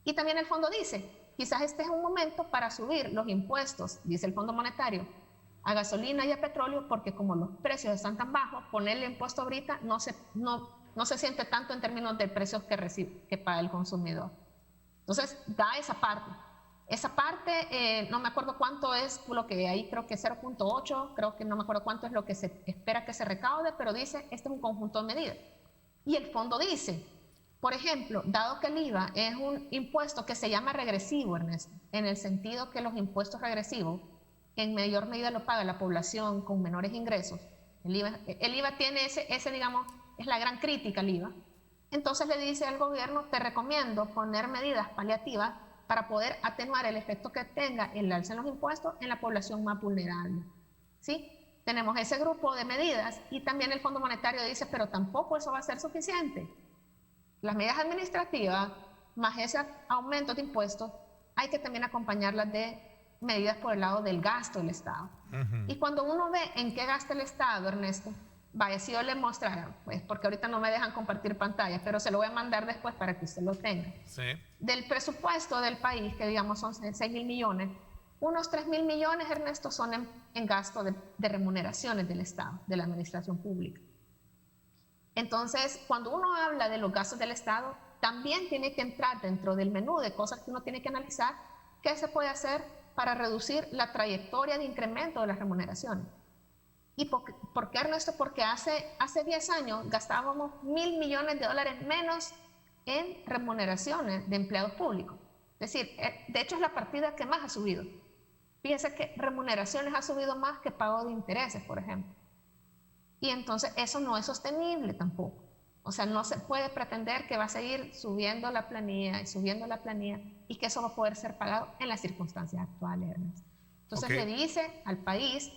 S3: Y también el fondo dice, quizás este es un momento para subir los impuestos, dice el Fondo Monetario, a gasolina y a petróleo, porque como los precios están tan bajos, ponerle impuesto ahorita no se siente tanto en términos de precios que paga el consumidor. Entonces, da esa parte. Esa parte, no me acuerdo cuánto es lo que hay, creo que 0.8, creo que no me acuerdo cuánto es lo que se espera que se recaude, pero dice, este es un conjunto de medidas. Y el fondo dice, por ejemplo, dado que el IVA es un impuesto que se llama regresivo, Ernesto, en el sentido que los impuestos regresivos en mayor medida lo paga la población con menores ingresos. El IVA tiene ese, digamos, es la gran crítica al IVA. Entonces le dice al gobierno, te recomiendo poner medidas paliativas para poder atenuar el efecto que tenga el alza en los impuestos en la población más vulnerable. ¿Sí? Tenemos ese grupo de medidas y también el Fondo Monetario dice, pero tampoco eso va a ser suficiente. Las medidas administrativas, más ese aumento de impuestos, hay que también acompañarlas de medidas por el lado del gasto del Estado. Y cuando uno ve en qué gasta el Estado, Ernesto, vaya, si yo le mostrara, pues, porque ahorita no me dejan compartir pantalla, pero se lo voy a mandar después para que usted lo tenga.
S2: Sí.
S3: Del presupuesto del país, que digamos son 6.000 millones, unos 3.000 millones, Ernesto, son en gasto de remuneraciones del Estado, de la administración pública. Entonces, cuando uno habla de los gastos del Estado, también tiene que entrar dentro del menú de cosas que uno tiene que analizar, qué se puede hacer para reducir la trayectoria de incremento de las remuneraciones. ¿Y por qué, Ernesto? Porque hace 10 años gastábamos $1.000 millones menos en remuneraciones de empleados públicos. Es decir, de hecho es la partida que más ha subido. Fíjense que remuneraciones ha subido más que pago de intereses, por ejemplo. Y entonces eso no es sostenible tampoco. O sea, no se puede pretender que va a seguir subiendo la planilla y que eso va a poder ser pagado en las circunstancias actuales, Ernesto. Entonces le dice al país...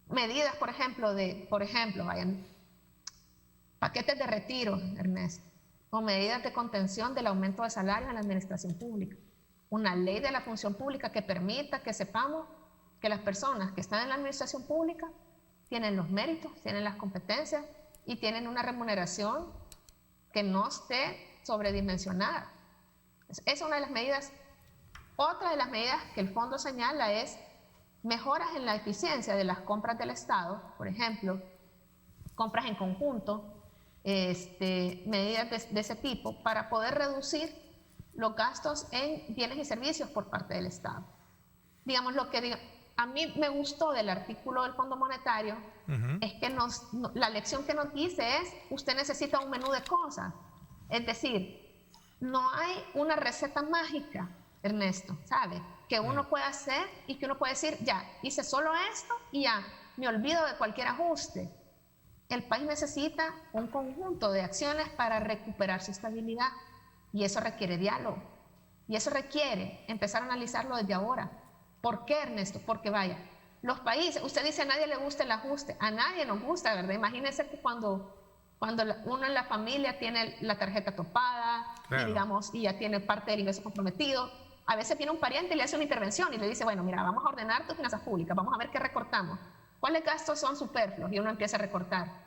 S3: medidas, por ejemplo, vayan, paquetes de retiro, Ernesto, o medidas de contención del aumento de salario en la administración pública. Una ley de la función pública que permita que sepamos que las personas que están en la administración pública tienen los méritos, tienen las competencias y tienen una remuneración que no esté sobredimensionada. Esa es una de las medidas. Otra de las medidas que el fondo señala es mejoras en la eficiencia de las compras del Estado, por ejemplo, compras en conjunto, medidas de ese tipo, para poder reducir los gastos en bienes y servicios por parte del Estado. Digamos, a mí me gustó del artículo del Fondo Monetario, es que la lección que nos dice es, usted necesita un menú de cosas. Es decir, no hay una receta mágica, Ernesto, ¿sabe? Que uno puede hacer y que uno puede decir, ya, hice solo esto y ya, me olvido de cualquier ajuste. El país necesita un conjunto de acciones para recuperar su estabilidad y eso requiere diálogo. Y eso requiere empezar a analizarlo desde ahora. ¿Por qué, Ernesto? Porque vaya, los países, usted dice a nadie le gusta el ajuste, a nadie nos gusta, ¿verdad? Imagínense que cuando uno en la familia tiene la tarjeta topada, claro, y ya tiene parte del ingreso comprometido, a veces viene un pariente y le hace una intervención y le dice, bueno, mira, vamos a ordenar tus finanzas públicas, vamos a ver qué recortamos. ¿Cuáles gastos son superfluos? Y uno empieza a recortar.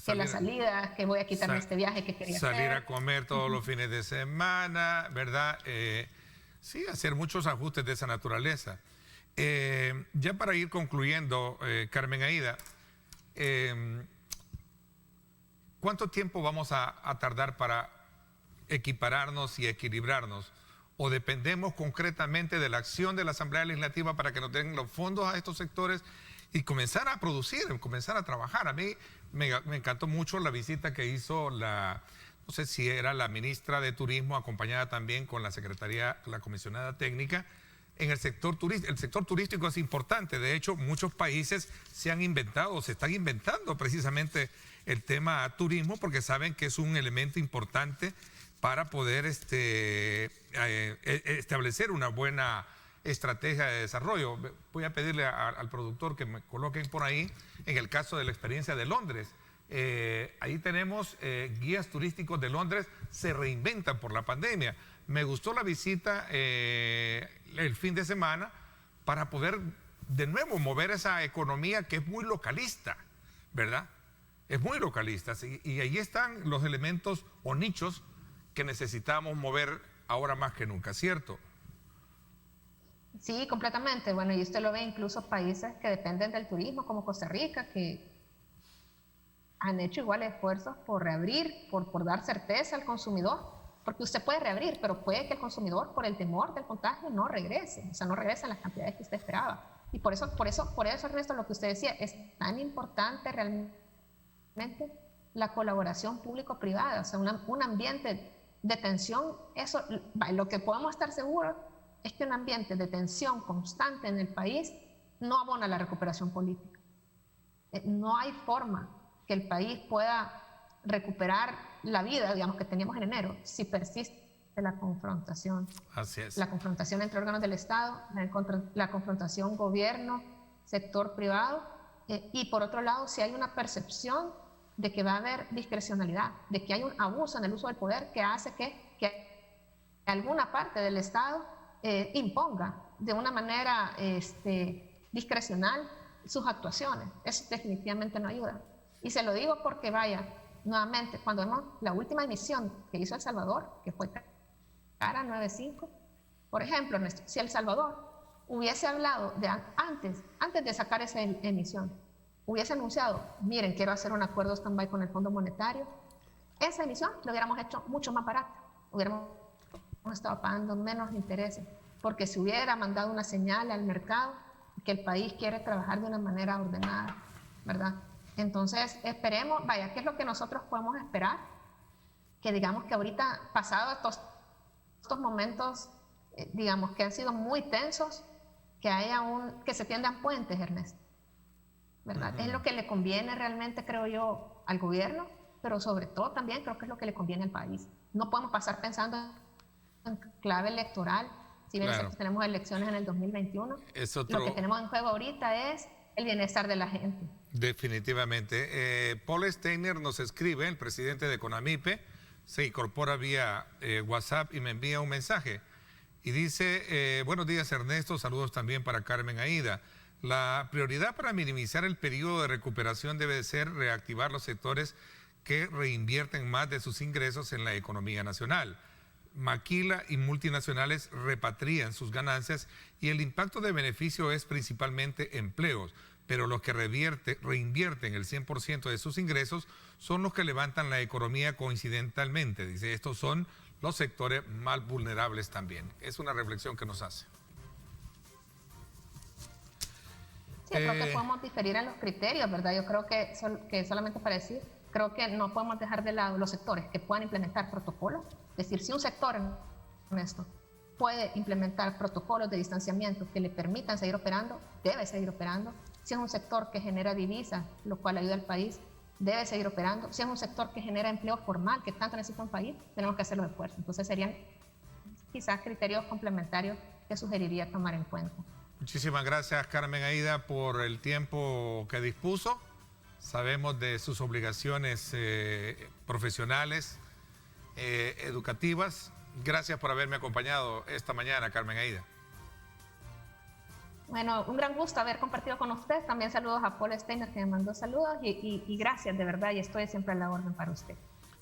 S3: Que las salidas, que voy a quitarme este viaje que quería hacer.
S2: Salir a comer todos los fines de semana, ¿verdad? Sí, hacer muchos ajustes de esa naturaleza. Ya para ir concluyendo, Carmen Aída, ¿cuánto tiempo vamos a tardar para equipararnos y equilibrarnos? ¿O dependemos concretamente de la acción de la Asamblea Legislativa para que nos den los fondos a estos sectores y comenzar a producir, comenzar a trabajar? A mí me encantó mucho la visita que hizo no sé si era la ministra de Turismo, acompañada también con la secretaría, la comisionada técnica, en el sector turístico. El sector turístico es importante. De hecho, muchos países se están inventando precisamente el tema turismo porque saben que es un elemento importante para poder establecer una buena estrategia de desarrollo. Voy a pedirle al productor que me coloquen por ahí, en el caso de la experiencia de Londres. Ahí tenemos guías turísticos de Londres, se reinventan por la pandemia. Me gustó la visita el fin de semana para poder de nuevo mover esa economía que es muy localista, ¿verdad? Es muy localista, y ahí están los elementos o nichos que necesitamos mover ahora más que nunca, ¿cierto?
S3: Sí, completamente. Bueno, y usted lo ve incluso países que dependen del turismo, como Costa Rica, que han hecho igual esfuerzos por reabrir, por dar certeza al consumidor, porque usted puede reabrir, pero puede que el consumidor, por el temor del contagio, no regrese, o sea, no regresa en las cantidades que usted esperaba. Y por eso, Ernesto, lo que usted decía, es tan importante realmente la colaboración público-privada, o sea, un ambiente de tensión. Eso, lo que podemos estar seguros es que un ambiente de tensión constante en el país no abona la recuperación política. No hay forma que el país pueda recuperar la vida, digamos, que teníamos en enero, si persiste la confrontación.
S2: Así es.
S3: La confrontación entre órganos del Estado, la confrontación gobierno, sector privado, y por otro lado, si hay una percepción de que va a haber discrecionalidad, de que hay un abuso en el uso del poder que hace que alguna parte del Estado imponga de una manera discrecional sus actuaciones. Eso definitivamente no ayuda. Y se lo digo porque, vaya, nuevamente, cuando vemos la última emisión que hizo El Salvador, que fue Cara 95, por ejemplo, Ernesto, si El Salvador hubiese hablado antes de sacar esa emisión, hubiese anunciado, miren, quiero hacer un acuerdo stand-by con el Fondo Monetario, esa emisión lo hubiéramos hecho mucho más barata, hubiéramos estado pagando menos intereses, porque se hubiera mandado una señal al mercado que el país quiere trabajar de una manera ordenada, ¿verdad? Entonces, esperemos, vaya, ¿qué es lo que nosotros podemos esperar? Que digamos que ahorita, pasados estos momentos, digamos, que han sido muy tensos, que se tiendan puentes, Ernesto, ¿verdad? Es lo que le conviene realmente, creo yo, al gobierno, pero sobre todo también creo que es lo que le conviene al país. No podemos pasar pensando en clave electoral, si bien nosotros tenemos elecciones en el 2021, lo que tenemos en juego ahorita es el bienestar de la gente.
S2: Definitivamente. Paul Steiner nos escribe, el presidente de CONAMIPE, se incorpora vía WhatsApp y me envía un mensaje. Y dice, buenos días Ernesto, saludos también para Carmen Aída. La prioridad para minimizar el periodo de recuperación debe ser reactivar los sectores que reinvierten más de sus ingresos en la economía nacional. Maquila y multinacionales repatrian sus ganancias y el impacto de beneficio es principalmente empleos, pero los que reinvierten el 100% de sus ingresos son los que levantan la economía coincidentalmente. Dice, estos son los sectores más vulnerables también. Es una reflexión que nos hace.
S3: Sí, creo que podemos diferir en los criterios, ¿verdad? Yo creo que solamente para decir, creo que no podemos dejar de lado los sectores que puedan implementar protocolos. Es decir, si un sector, Ernesto, puede implementar protocolos de distanciamiento que le permitan seguir operando, debe seguir operando. Si es un sector que genera divisas, lo cual ayuda al país, debe seguir operando. Si es un sector que genera empleo formal, que tanto necesita un país, tenemos que hacer los esfuerzos. Entonces serían quizás criterios complementarios que sugeriría tomar en cuenta.
S2: Muchísimas gracias, Carmen Aída, por el tiempo que dispuso. Sabemos de sus obligaciones profesionales, educativas, Gracias por haberme acompañado esta mañana, Carmen Aida.
S3: Bueno, un gran gusto haber compartido con usted. También saludos a Paul Steiner, que me mandó saludos, y gracias de verdad, y estoy siempre a la orden para usted.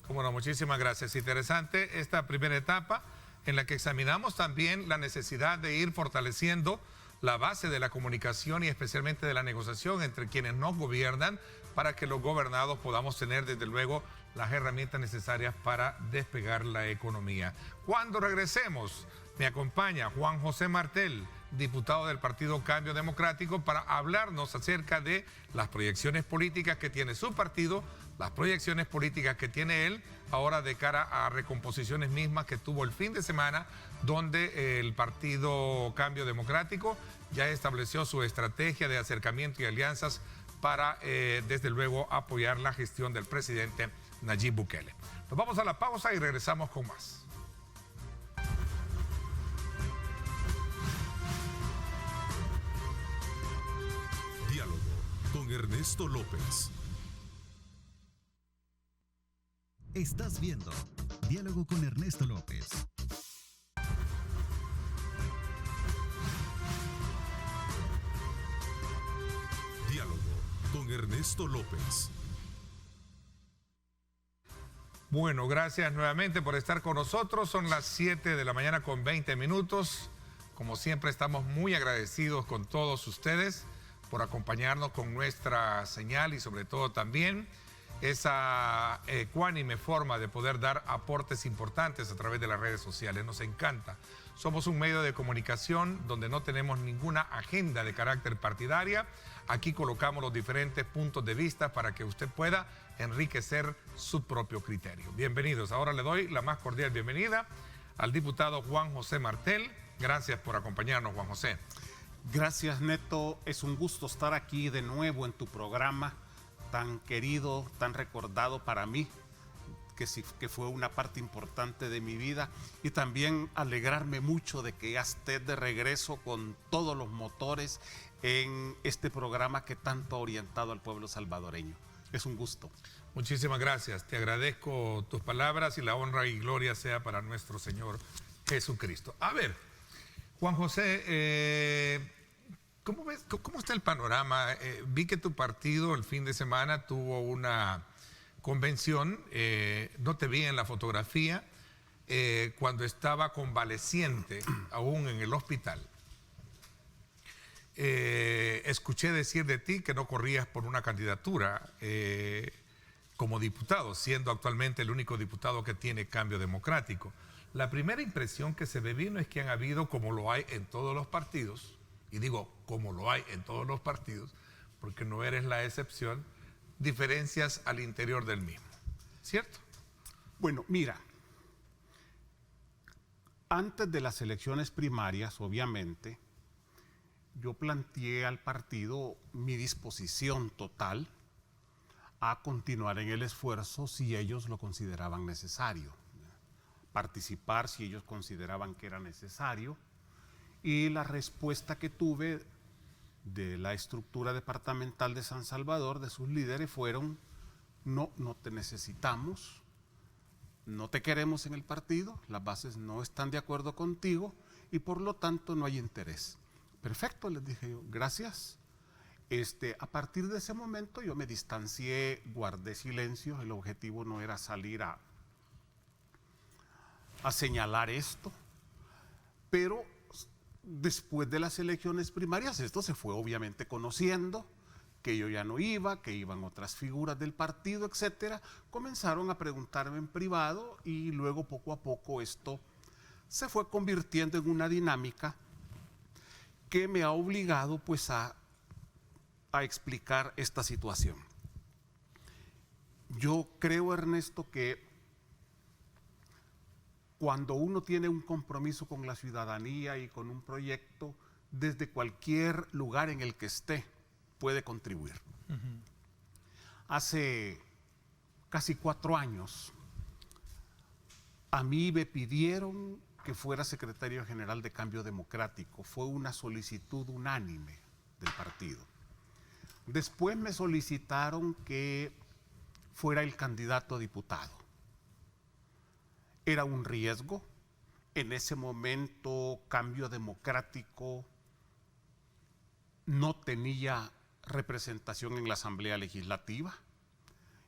S2: Cómo no, muchísimas gracias. Interesante esta primera etapa en la que examinamos también la necesidad de ir fortaleciendo la base de la comunicación y especialmente de la negociación entre quienes nos gobiernan para que los gobernados podamos tener desde luego las herramientas necesarias para despegar la economía. Cuando regresemos, me acompaña Juan José Martel, diputado del Partido Cambio Democrático, para hablarnos acerca de las proyecciones políticas que tiene su partido, las proyecciones políticas que tiene él ahora de cara a recomposiciones mismas que tuvo el fin de semana, donde el Partido Cambio Democrático ya estableció su estrategia de acercamiento y alianzas para, desde luego, apoyar la gestión del presidente Nayib Bukele. Nos vamos a la pausa y regresamos con más.
S1: Diálogo con Ernesto López.
S4: Estás viendo Diálogo con Ernesto López.
S1: Diálogo con Ernesto López.
S2: Bueno, gracias nuevamente por estar con nosotros. Son las 7 de la mañana con 20 minutos. Como siempre, estamos muy agradecidos con todos ustedes por acompañarnos con nuestra señal y sobre todo también esa ecuánime forma de poder dar aportes importantes a través de las redes sociales. Nos encanta. Somos un medio de comunicación donde no tenemos ninguna agenda de carácter partidaria. Aquí colocamos los diferentes puntos de vista para que usted pueda enriquecer su propio criterio. Bienvenidos. Ahora le doy la más cordial bienvenida al diputado Juan José Martel. Gracias por acompañarnos, Juan José.
S5: Gracias, Neto. Es un gusto estar aquí de nuevo en tu programa tan querido, tan recordado para mí, que fue una parte importante de mi vida, y también alegrarme mucho de que ya esté de regreso con todos los motores en este programa que tanto ha orientado al pueblo salvadoreño. Es un gusto.
S2: Muchísimas gracias. Te agradezco tus palabras y la honra y gloria sea para nuestro Señor Jesucristo. A ver, Juan José, ¿cómo ves, cómo está el panorama? Vi que tu partido el fin de semana tuvo una convención, no te vi en la fotografía, cuando estaba convaleciente aún en el hospital. Escuché decir de ti que no corrías por una candidatura como diputado, siendo actualmente el único diputado que tiene Cambio Democrático. La primera impresión que se me vino es que han habido, como lo hay en todos los partidos, y digo como lo hay en todos los partidos, porque no eres la excepción, diferencias al interior del mismo, ¿cierto?
S5: Bueno, mira, antes de las elecciones primarias, obviamente, yo planteé al partido mi disposición total a continuar en el esfuerzo si ellos lo consideraban necesario, participar si ellos consideraban que era necesario, y la respuesta que tuve de la estructura departamental de San Salvador, de sus líderes, fueron: no te necesitamos, no te queremos en el partido, las bases no están de acuerdo contigo y por lo tanto no hay interés. Perfecto, les dije yo, gracias. A partir de ese momento yo me distancié, guardé silencio. El objetivo no era salir a señalar esto, pero después de las elecciones primarias esto se fue obviamente conociendo, que yo ya no iba, que iban otras figuras del partido, etcétera. Comenzaron a preguntarme en privado y luego poco a poco esto se fue convirtiendo en una dinámica que me ha obligado pues a explicar esta situación. Yo creo, Ernesto, que cuando uno tiene un compromiso con la ciudadanía y con un proyecto, desde cualquier lugar en el que esté, puede contribuir. Hace casi 4 años, a mí me pidieron que fuera secretario general de Cambio Democrático. Fue una solicitud unánime del partido. Después me solicitaron que fuera el candidato a diputado. Era un riesgo, En ese momento, Cambio Democrático no tenía representación en la Asamblea Legislativa.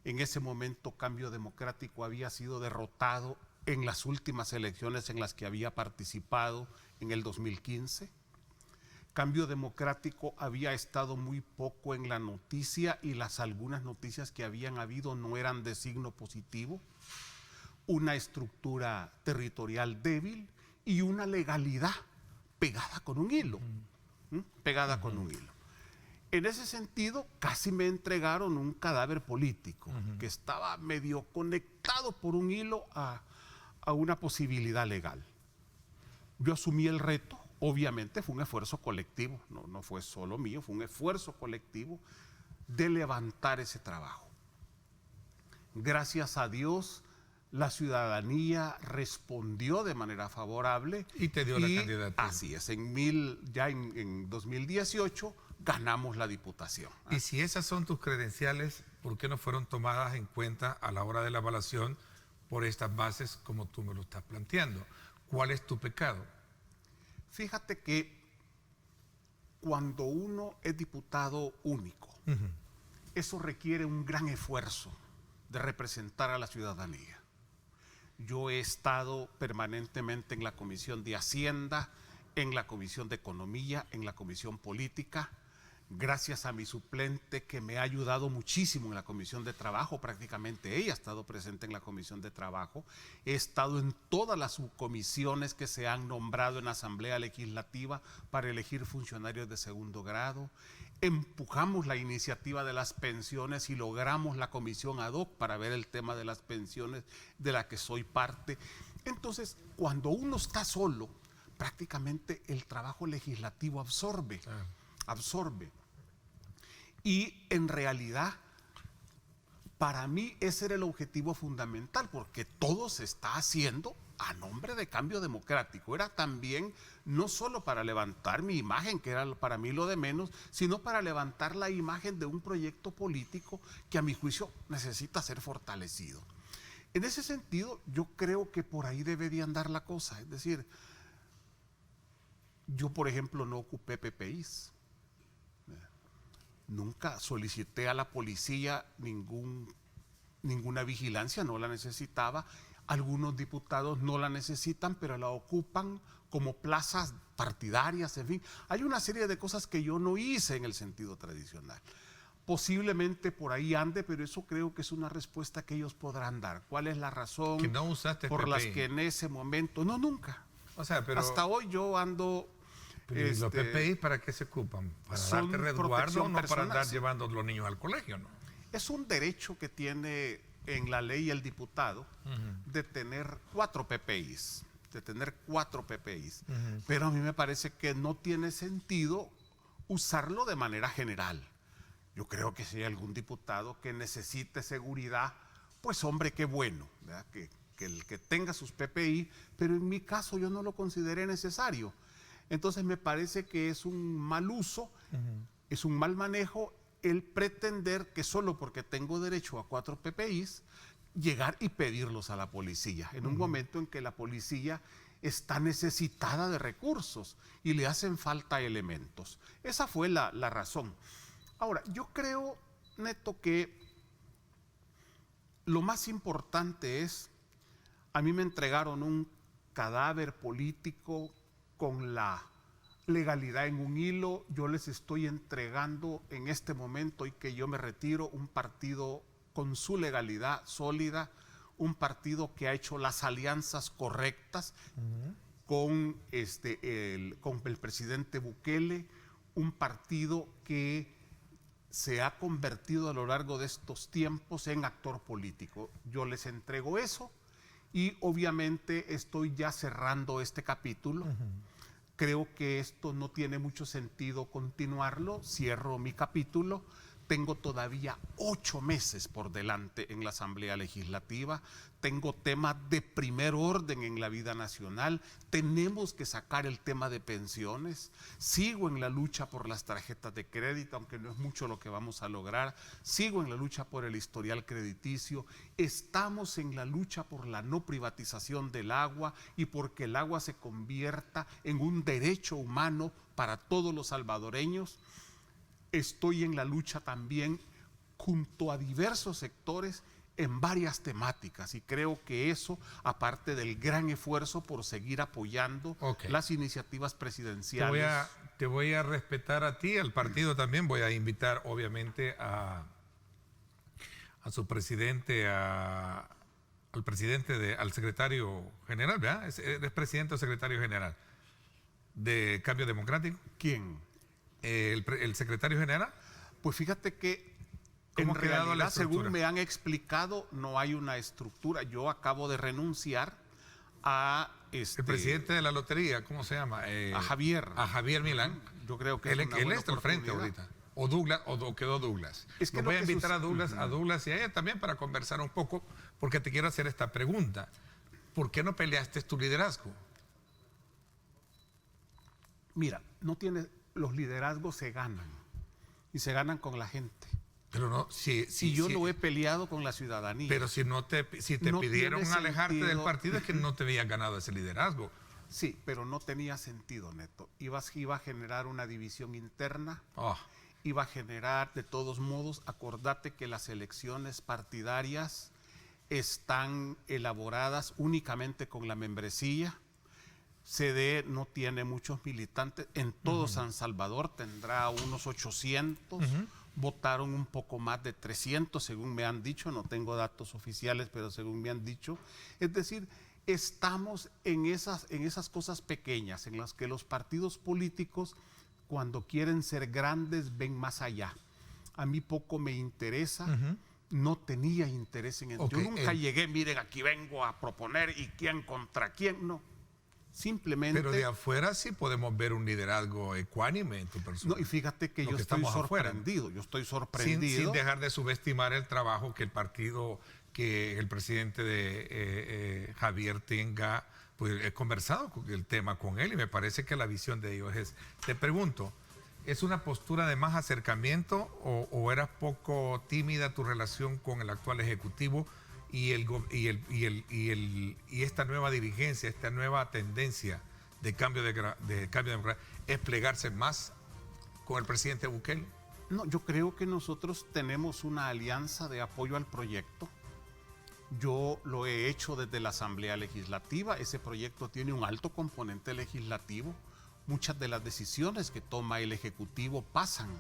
S5: En ese momento, Cambio Democrático había sido derrotado en las últimas elecciones en las que había participado en el 2015. Cambio Democrático había estado muy poco en la noticia y algunas noticias que habían habido no eran de signo positivo. Una estructura territorial débil y una legalidad pegada con un hilo. Pegada con un hilo. En ese sentido, casi me entregaron un cadáver político que estaba medio conectado por un hilo a una posibilidad legal. Yo asumí el reto, obviamente fue un esfuerzo colectivo, no fue solo mío, fue un esfuerzo colectivo de levantar ese trabajo. Gracias a Dios, la ciudadanía respondió de manera favorable.
S2: Y te dio la candidatura.
S5: Así es, ya en 2018 ganamos la diputación.
S2: Y si esas son tus credenciales, ¿por qué no fueron tomadas en cuenta a la hora de la evaluación por estas bases como tú me lo estás planteando? ¿Cuál es tu pecado?
S5: Fíjate que cuando uno es diputado único, eso requiere un gran esfuerzo de representar a la ciudadanía. Yo he estado permanentemente en la Comisión de Hacienda, en la Comisión de Economía, en la Comisión Política, gracias a mi suplente que me ha ayudado muchísimo en la Comisión de Trabajo, prácticamente ella ha estado presente en la Comisión de Trabajo. He estado en todas las subcomisiones que se han nombrado en la Asamblea Legislativa para elegir funcionarios de segundo grado. Empujamos la iniciativa de las pensiones y logramos la comisión ad hoc para ver el tema de las pensiones de la que soy parte. Entonces, cuando uno está solo, prácticamente el trabajo legislativo absorbe. Y en realidad, para mí ese era el objetivo fundamental, porque todo se está haciendo a nombre de Cambio Democrático. Era también no solo para levantar mi imagen, que era para mí lo de menos, sino para levantar la imagen de un proyecto político que a mi juicio necesita ser fortalecido. En ese sentido, yo creo que por ahí debería andar la cosa. Es decir, yo por ejemplo no ocupé PPIs. Nunca solicité a la policía ninguna vigilancia, no la necesitaba. Algunos diputados no la necesitan, pero la ocupan como plazas partidarias, en fin. Hay una serie de cosas que yo no hice en el sentido tradicional. Posiblemente por ahí ande, pero eso creo que es una respuesta que ellos podrán dar. ¿Cuál es la razón
S2: que no usaste
S5: por
S2: PPI?
S5: Las que en ese momento? No, nunca.
S2: O sea, pero
S5: hasta hoy yo ando...
S2: ¿Los PPI para qué se ocupan? ¿Para darte resguardo o no para andar llevando a los niños al colegio? ¿No?
S5: Es un derecho que tiene en la ley el diputado de tener 4 PPIs. Pero a mí me parece que no tiene sentido usarlo de manera general. Yo creo que si hay algún diputado que necesite seguridad, pues hombre, qué bueno, ¿verdad? Que tenga sus PPI, pero en mi caso yo no lo consideré necesario. Entonces me parece que es un mal uso, es un mal manejo el pretender que solo porque tengo derecho a 4 PPIs, llegar y pedirlos a la policía, en un momento en que la policía está necesitada de recursos y le hacen falta elementos. Esa fue la razón. Ahora, yo creo, Neto, que lo más importante es, a mí me entregaron un cadáver político con la legalidad en un hilo. Yo les estoy entregando en este momento y que yo me retiro un partido con su legalidad sólida, un partido que ha hecho las alianzas correctas con el presidente Bukele, un partido que se ha convertido a lo largo de estos tiempos en actor político. Yo les entrego eso y obviamente estoy ya cerrando este capítulo. Creo que esto no tiene mucho sentido continuarlo, cierro mi capítulo, Tengo todavía 8 meses por delante en la Asamblea Legislativa. Tengo temas de primer orden en la vida nacional. Tenemos que sacar el tema de pensiones. Sigo en la lucha por las tarjetas de crédito, aunque no es mucho lo que vamos a lograr. Sigo en la lucha por el historial crediticio. Estamos en la lucha por la no privatización del agua y porque el agua se convierta en un derecho humano para todos los salvadoreños. Estoy en la lucha también junto a diversos sectores en varias temáticas y creo que eso, aparte del gran esfuerzo por seguir apoyando las iniciativas presidenciales.
S2: Te voy a respetar a ti, al partido también. Voy a invitar obviamente a su presidente, al secretario general, ¿verdad? ¿Es presidente o secretario general de Cambio Democrático?
S5: ¿Quién?
S2: ¿El secretario general?
S5: Pues fíjate que
S2: ¿Cómo
S5: en
S2: ha quedado
S5: realidad,
S2: la estructura?
S5: según me han explicado, no hay una estructura. Yo acabo de renunciar a
S2: el presidente de la lotería, ¿cómo se llama?
S5: A Javier.
S2: A Javier Milán.
S5: Yo creo que
S2: él
S5: es una buena
S2: está al frente
S5: oportunidad.
S2: ahorita. O Douglas, o quedó Douglas.
S5: Es que
S2: voy a invitar a Douglas y a ella también para conversar un poco, porque te quiero hacer esta pregunta. ¿Por qué no peleaste tu liderazgo?
S5: Mira, los liderazgos se ganan y se ganan con la gente.
S2: Pero no,
S5: y yo lo he peleado con la ciudadanía.
S2: Pero si te
S5: No
S2: pidieron
S5: tiene
S2: alejarte
S5: sentido.
S2: del partido, es que no te habían ganado ese liderazgo.
S5: Sí, pero no tenía sentido, Neto. Iba a generar una división interna. Iba a generar, de todos modos, acordate que las elecciones partidarias están elaboradas únicamente con la membresía. CD no tiene muchos militantes. En todo San Salvador tendrá unos 800. Votaron un poco más de 300, según me han dicho. No tengo datos oficiales, pero según me han dicho. Es decir, estamos en esas cosas pequeñas, en las que los partidos políticos, cuando quieren ser grandes, ven más allá. A mí poco me interesa. No tenía interés en eso. Yo nunca llegué, miren, aquí vengo a proponer y quién contra quién. No. Simplemente.
S2: Pero de afuera sí podemos ver un liderazgo ecuánime en tu persona.
S5: No, y fíjate que yo estoy sorprendido. Yo estoy sorprendido.
S2: Sin dejar de subestimar el trabajo que el partido, que el presidente de Javier tenga, pues he conversado el tema con él y me parece que la visión de ellos es. Te pregunto, ¿es una postura de más acercamiento o eras poco tímida tu relación con el actual ejecutivo? Y esta nueva dirigencia, esta nueva tendencia de cambio democrático, ¿es plegarse más con el presidente Bukele?
S5: No, yo creo que nosotros tenemos una alianza de apoyo al proyecto. Yo lo he hecho desde la Asamblea Legislativa. Ese proyecto tiene un alto componente legislativo. Muchas de las decisiones que toma el Ejecutivo pasan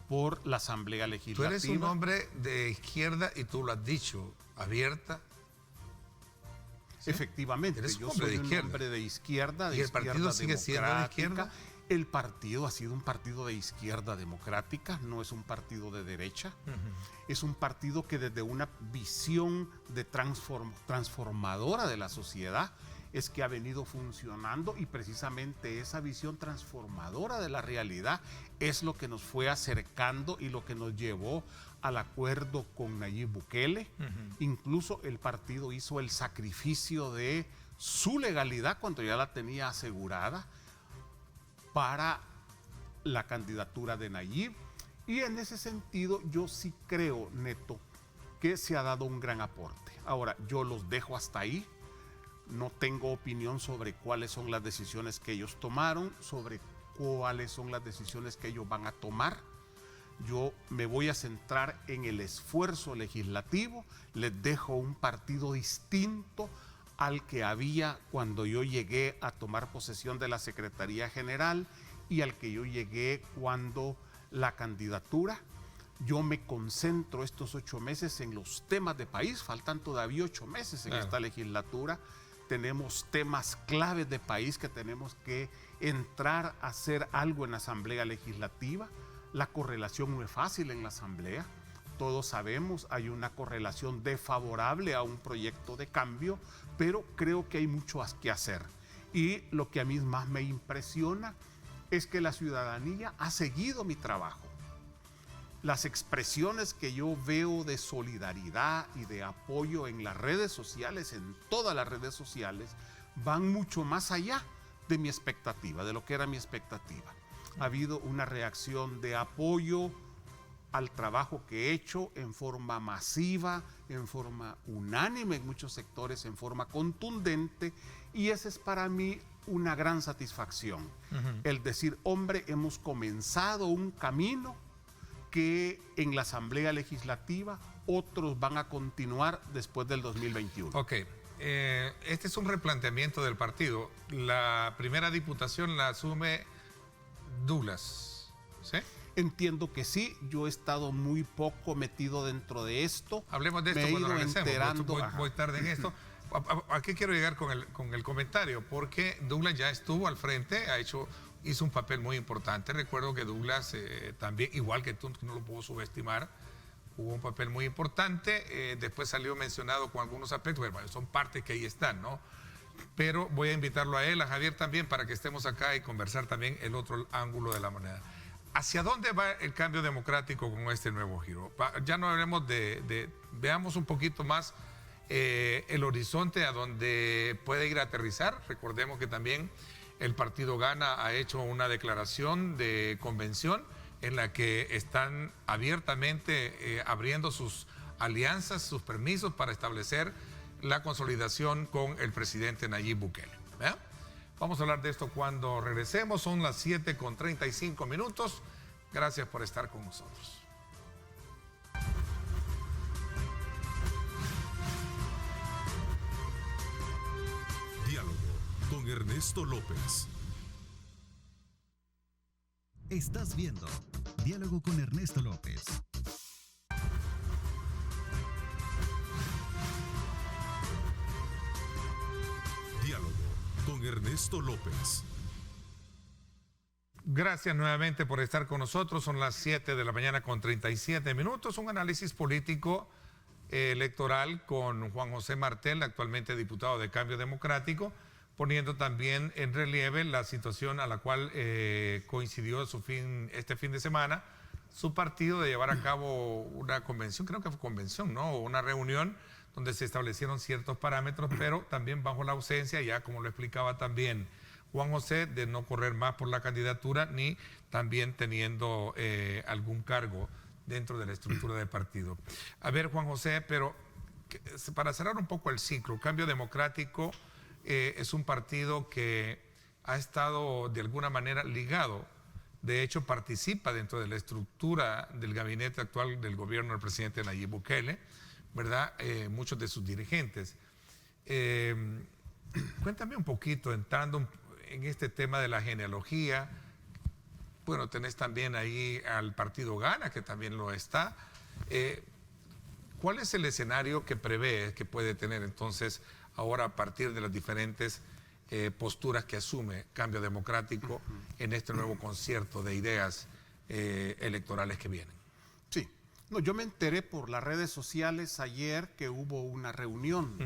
S5: por la Asamblea Legislativa.
S2: Tú eres un hombre de izquierda y tú lo has dicho, abierta.
S5: ¿Sí? Efectivamente, yo soy un hombre de izquierda,
S2: ¿Y el partido sigue siendo de izquierda?
S5: El partido ha sido un partido de izquierda democrática, no es un partido de derecha. Es un partido que desde una visión de transformadora de la sociedad es que ha venido funcionando, y precisamente esa visión transformadora de la realidad es lo que nos fue acercando y lo que nos llevó al acuerdo con Nayib Bukele. Incluso el partido hizo el sacrificio de su legalidad cuando ya la tenía asegurada para la candidatura de Nayib. Y en ese sentido yo sí creo, Neto, que se ha dado un gran aporte. Ahora, yo los dejo hasta ahí. No tengo opinión sobre cuáles son las decisiones que ellos tomaron, sobre cuáles son las decisiones que ellos van a tomar. Yo me voy a centrar en el esfuerzo legislativo. Les dejo un partido distinto al que había cuando yo llegué a tomar posesión de la Secretaría General y al que yo llegué cuando la candidatura. Yo me concentro estos 8 meses en los temas de país. Faltan todavía 8 meses en esta legislatura. Tenemos temas claves de país que tenemos que entrar a hacer algo en la Asamblea Legislativa. La correlación no es fácil en la Asamblea. Todos sabemos, hay una correlación desfavorable a un proyecto de cambio, pero creo que hay mucho que hacer. Y lo que a mí más me impresiona es que la ciudadanía ha seguido mi trabajo. las expresiones que yo veo de solidaridad y de apoyo en las redes sociales, en todas las redes sociales, van mucho más allá de mi expectativa, de lo que era mi expectativa. Ha habido una reacción de apoyo al trabajo que he hecho en forma masiva, en forma unánime en muchos sectores, en forma contundente, y esa es para mí una gran satisfacción. El decir, hombre, hemos comenzado un camino que en la Asamblea Legislativa otros van a continuar después del 2021.
S2: Ok, este es un replanteamiento del partido. La primera diputación la asume Douglas, ¿sí?
S5: Entiendo que sí, yo he estado muy poco metido dentro de esto.
S2: Hablemos de esto
S5: me he
S2: cuando
S5: ido
S2: regresemos.
S5: enterando.
S2: Voy tarde en esto. ¿A qué quiero llegar con el comentario? Porque Douglas ya estuvo al frente, hizo un papel muy importante. Recuerdo que Douglas también, igual que tú, no lo puedo subestimar, jugó un papel muy importante. Después salió mencionado con algunos aspectos, pero bueno, son partes que ahí están, ¿no? Pero voy a invitarlo a él, a Javier también, para que estemos acá y conversar también el otro ángulo de la moneda. ¿Hacia dónde va el cambio democrático con este nuevo giro? Ya no hablemos veamos un poquito más el horizonte a donde puede ir a aterrizar. Recordemos que también el partido Gana ha hecho una declaración de convención en la que están abiertamente abriendo sus alianzas, sus permisos para establecer la consolidación con el presidente Nayib Bukele. ¿Vean? Vamos a hablar de esto cuando regresemos. Son las 7:35. Gracias por estar con nosotros.
S1: Diálogo con Ernesto López.
S4: Estás viendo Diálogo con Ernesto López.
S1: Diálogo con Ernesto López.
S2: Gracias nuevamente por estar con nosotros. Son las 7:37. Un análisis político electoral con Juan José Martel, actualmente diputado de Cambio Democrático, poniendo también en relieve la situación a la cual coincidió este fin de semana su partido de llevar a cabo una convención, creo que fue convención, ¿no? Una reunión donde se establecieron ciertos parámetros, pero también bajo la ausencia, ya como lo explicaba también Juan José, de no correr más por la candidatura, ni también teniendo algún cargo dentro de la estructura del partido. A ver, Juan José, pero para cerrar un poco el ciclo, Cambio Democrático es un partido que ha estado de alguna manera ligado, de hecho participa dentro de la estructura del gabinete actual del gobierno del presidente Nayib Bukele, ¿verdad? Muchos de sus dirigentes. Cuéntame un poquito, entrando en este tema de la genealogía. Bueno, tenés también ahí al partido Gana, que también lo está. ¿Cuál es el escenario que prevé que puede tener entonces ahora a partir de las diferentes posturas que asume Cambio Democrático en este nuevo concierto de ideas electorales que vienen?
S5: Sí. No, yo me enteré por las redes sociales ayer que hubo una reunión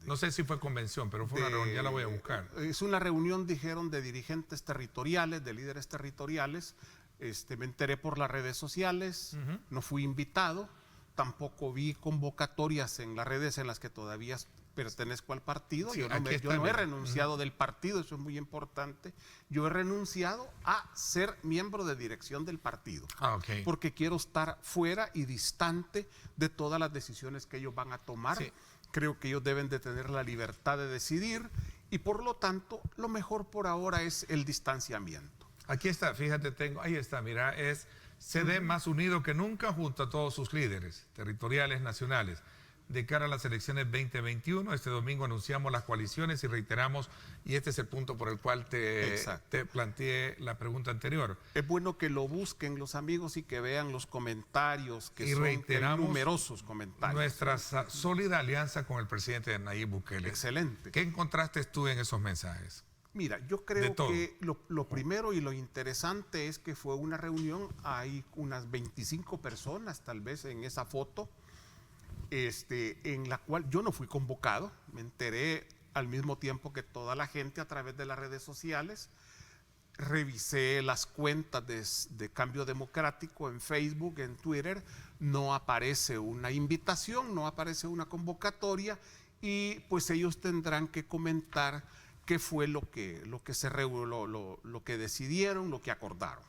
S2: no sé si fue convención, pero fue una reunión, ya la voy a buscar.
S5: Es una reunión, dijeron, de dirigentes territoriales, de líderes territoriales. Me enteré por las redes sociales, no fui invitado, tampoco vi convocatorias en las redes en las que todavía pertenezco al partido.
S2: Sí,
S5: yo no he renunciado del partido, eso es muy importante. Yo he renunciado a ser miembro de dirección del partido, porque quiero estar fuera y distante de todas las decisiones que ellos van a tomar. Sí. Creo que ellos deben de tener la libertad de decidir y por lo tanto lo mejor por ahora es el distanciamiento.
S2: Aquí está, fíjate, ahí está, mira, es CD más unido que nunca junto a todos sus líderes territoriales, nacionales. De cara a las elecciones 2021, este domingo anunciamos las coaliciones y reiteramos, y este es el punto por el cual te planteé la pregunta anterior.
S5: Es bueno que lo busquen los amigos y que vean los comentarios, que reiteramos numerosos comentarios.
S2: Nuestra sólida alianza con el presidente Nayib Bukele.
S5: Excelente.
S2: ¿Qué encontraste tú en esos mensajes?
S5: Mira, yo creo que lo primero y lo interesante es que fue una reunión, hay unas 25 personas tal vez en esa foto, en la cual yo no fui convocado, me enteré al mismo tiempo que toda la gente a través de las redes sociales. revisé las cuentas de Cambio Democrático en Facebook, en Twitter, no aparece una invitación, no aparece una convocatoria, y pues ellos tendrán que comentar qué fue lo que decidieron, lo que acordaron.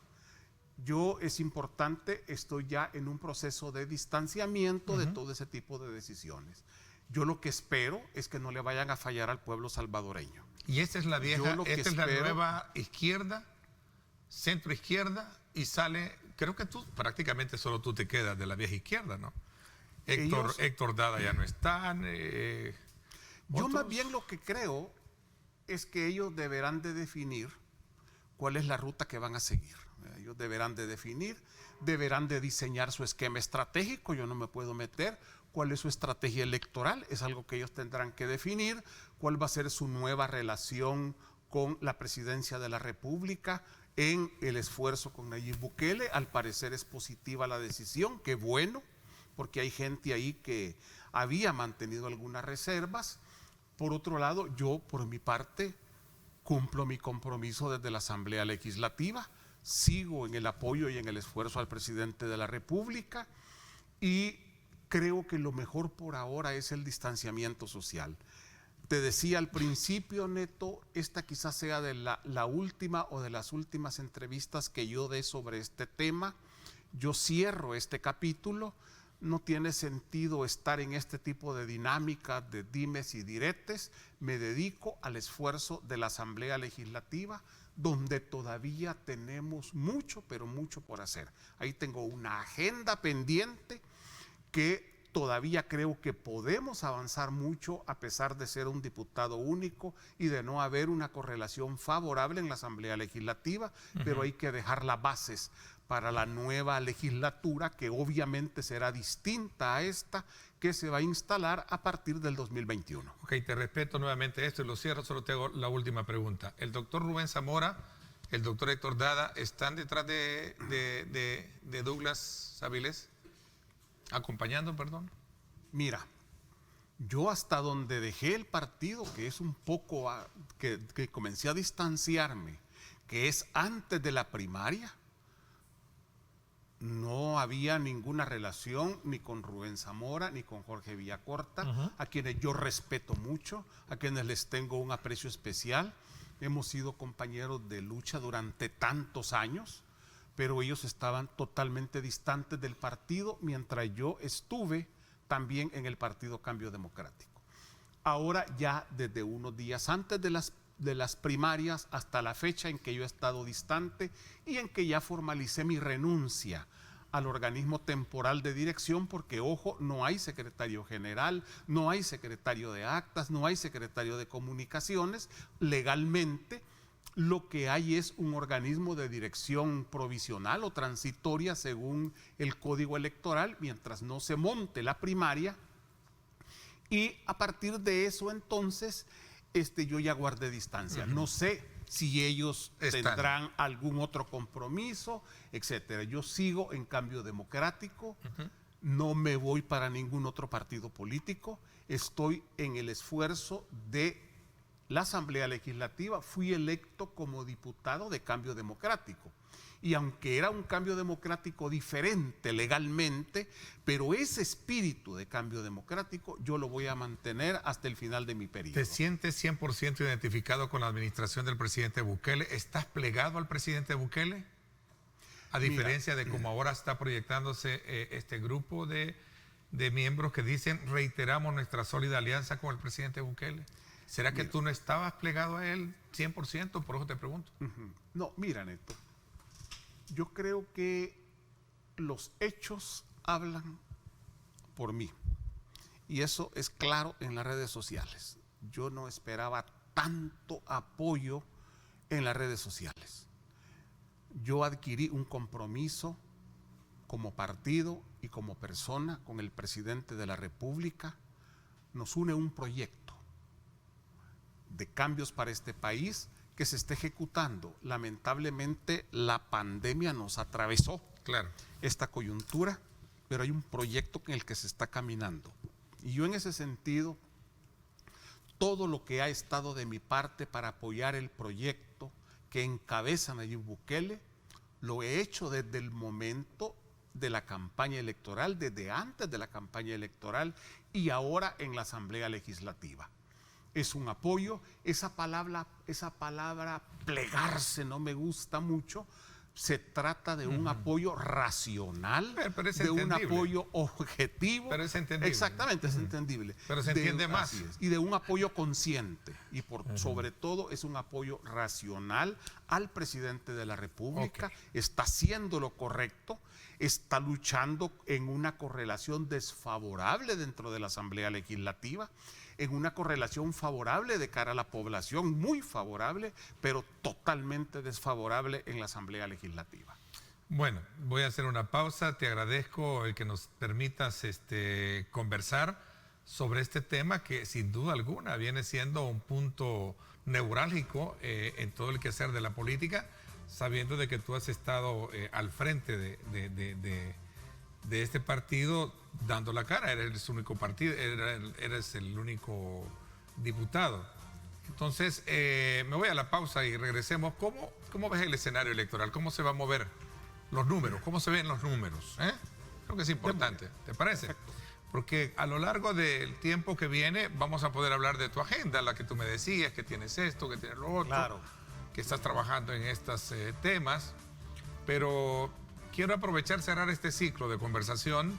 S5: Yo, es importante, estoy ya en un proceso de distanciamiento de todo ese tipo de decisiones. Yo lo que espero es que no le vayan a fallar al pueblo salvadoreño.
S2: Y esta es la vieja, esta es la nueva izquierda, centro izquierda, y sale, creo que prácticamente solo tú te quedas de la vieja izquierda, ¿no? Héctor Dada ya no están.
S5: Yo más bien lo que creo es que ellos deberán de definir cuál es la ruta que van a seguir. Ellos deberán de definir, deberán de diseñar su esquema estratégico. Yo no me puedo meter. ¿Cuál es su estrategia electoral? Es algo que ellos tendrán que definir. ¿Cuál va a ser su nueva relación con la presidencia de la República en el esfuerzo con Nayib Bukele? Al parecer es positiva la decisión, qué bueno, porque hay gente ahí que había mantenido algunas reservas. Por otro lado, yo por mi parte cumplo mi compromiso desde la Asamblea Legislativa, sigo en el apoyo y en el esfuerzo al presidente de la República, y creo que lo mejor por ahora es el distanciamiento social. Te decía al principio, Neto, esta quizás sea de la última o de las últimas entrevistas que yo dé sobre este tema. Yo cierro este capítulo. No tiene sentido estar en este tipo de dinámica de dimes y diretes. Me dedico al esfuerzo de la Asamblea Legislativa, donde todavía tenemos mucho, pero mucho por hacer. Ahí tengo una agenda pendiente que todavía creo que podemos avanzar mucho a pesar de ser un diputado único y de no haber una correlación favorable en la Asamblea Legislativa, pero hay que dejar las bases para la nueva legislatura, que obviamente será distinta a esta que se va a instalar a partir del 2021. Ok,
S2: te respeto nuevamente esto y lo cierro, solo te hago la última pregunta. El doctor Rubén Zamora, el doctor Héctor Dada, ¿están detrás de Douglas Avilés? ¿Acompañando, perdón?
S5: Mira, yo hasta donde dejé el partido, que es un poco, que comencé a distanciarme, que es antes de la primaria, no había ninguna relación ni con Rubén Zamora ni con Jorge Villacorta, a quienes yo respeto mucho, a quienes les tengo un aprecio especial. Hemos sido compañeros de lucha durante tantos años, pero ellos estaban totalmente distantes del partido mientras yo estuve también en el Partido Cambio Democrático. Ahora ya desde unos días antes de las primarias hasta la fecha en que yo he estado distante y en que ya formalicé mi renuncia al organismo temporal de dirección, porque, ojo, no hay secretario general, no hay secretario de actas, no hay secretario de comunicaciones. Legalmente, lo que hay es un organismo de dirección provisional o transitoria según el Código Electoral, mientras no se monte la primaria. Y a partir de eso, entonces, yo ya guardé distancia. No sé si ellos tendrán algún otro compromiso, etcétera. Yo sigo en Cambio Democrático, no me voy para ningún otro partido político, estoy en el esfuerzo de la Asamblea Legislativa. Fui electo como diputado de Cambio Democrático. Y aunque era un Cambio Democrático diferente legalmente, pero ese espíritu de Cambio Democrático yo lo voy a mantener hasta el final de mi periodo.
S2: ¿Te sientes 100% identificado con la administración del presidente Bukele? ¿Estás plegado al presidente Bukele? A diferencia de cómo ahora está proyectándose este grupo de miembros que dicen: reiteramos nuestra sólida alianza con el presidente Bukele. ¿Será que tú no estabas plegado a él 100%? Por eso te pregunto.
S5: No, mira, Neto. Yo creo que los hechos hablan por mí, y eso es claro en las redes sociales. Yo no esperaba tanto apoyo en las redes sociales. Yo adquirí un compromiso como partido y como persona con el presidente de la República. Nos une un proyecto de cambios para este país que se está ejecutando. Lamentablemente la pandemia nos atravesó,
S2: claro,
S5: esta coyuntura, pero hay un proyecto en el que se está caminando. Y yo en ese sentido, todo lo que ha estado de mi parte para apoyar el proyecto que encabeza Nayib Bukele, lo he hecho desde el momento de la campaña electoral, desde antes de la campaña electoral y ahora en la Asamblea Legislativa. Es un apoyo, esa palabra plegarse no me gusta mucho. Se trata de un apoyo racional,
S2: pero es
S5: de un
S2: entendible.
S5: apoyo objetivo.
S2: Pero es entendible.
S5: Exactamente, es entendible.
S2: Pero se entiende más.
S5: Así es, y de un apoyo consciente. Y sobre todo es un apoyo racional al presidente de la República.
S2: Ok.
S5: Está haciendo lo correcto, está luchando en una correlación desfavorable dentro de la Asamblea Legislativa, en una correlación favorable de cara a la población, muy favorable, pero totalmente desfavorable en la Asamblea Legislativa.
S2: Bueno, voy a hacer una pausa. Te agradezco el que nos permitas conversar sobre este tema que sin duda alguna viene siendo un punto neurálgico en todo el quehacer de la política, sabiendo de que tú has estado al frente de este partido dando la cara. Eres el único partido, eres el único diputado. Entonces, me voy a la pausa y regresemos. ¿Cómo ves el escenario electoral? ¿Cómo se va a mover los números? ¿Cómo se ven los números? Creo que es importante. ¿Te parece? Porque a lo largo del tiempo que viene vamos a poder hablar de tu agenda, la que tú me decías, que tienes esto, que tienes lo otro,
S5: Claro.
S2: que estás trabajando en estos temas. Pero quiero aprovechar, cerrar este ciclo de conversación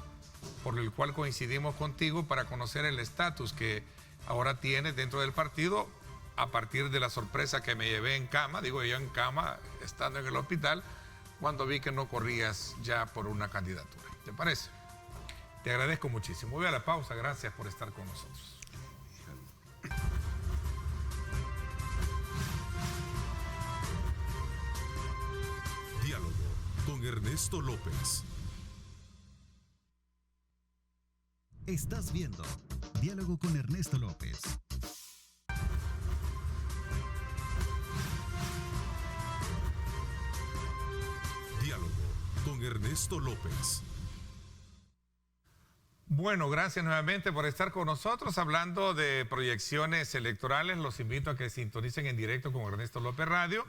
S2: por el cual coincidimos contigo para conocer el estatus que ahora tienes dentro del partido a partir de la sorpresa que me llevé en cama, digo yo en cama, estando en el hospital, cuando vi que no corrías ya por una candidatura. ¿Te parece? Te agradezco muchísimo. Voy a la pausa. Gracias por estar con nosotros.
S1: Diálogo con Ernesto López.
S4: Estás viendo Diálogo con Ernesto López.
S1: Diálogo con Ernesto López.
S2: Bueno, gracias nuevamente por estar con nosotros hablando de proyecciones electorales. Los invito a que sintonicen en directo con Ernesto López Radio.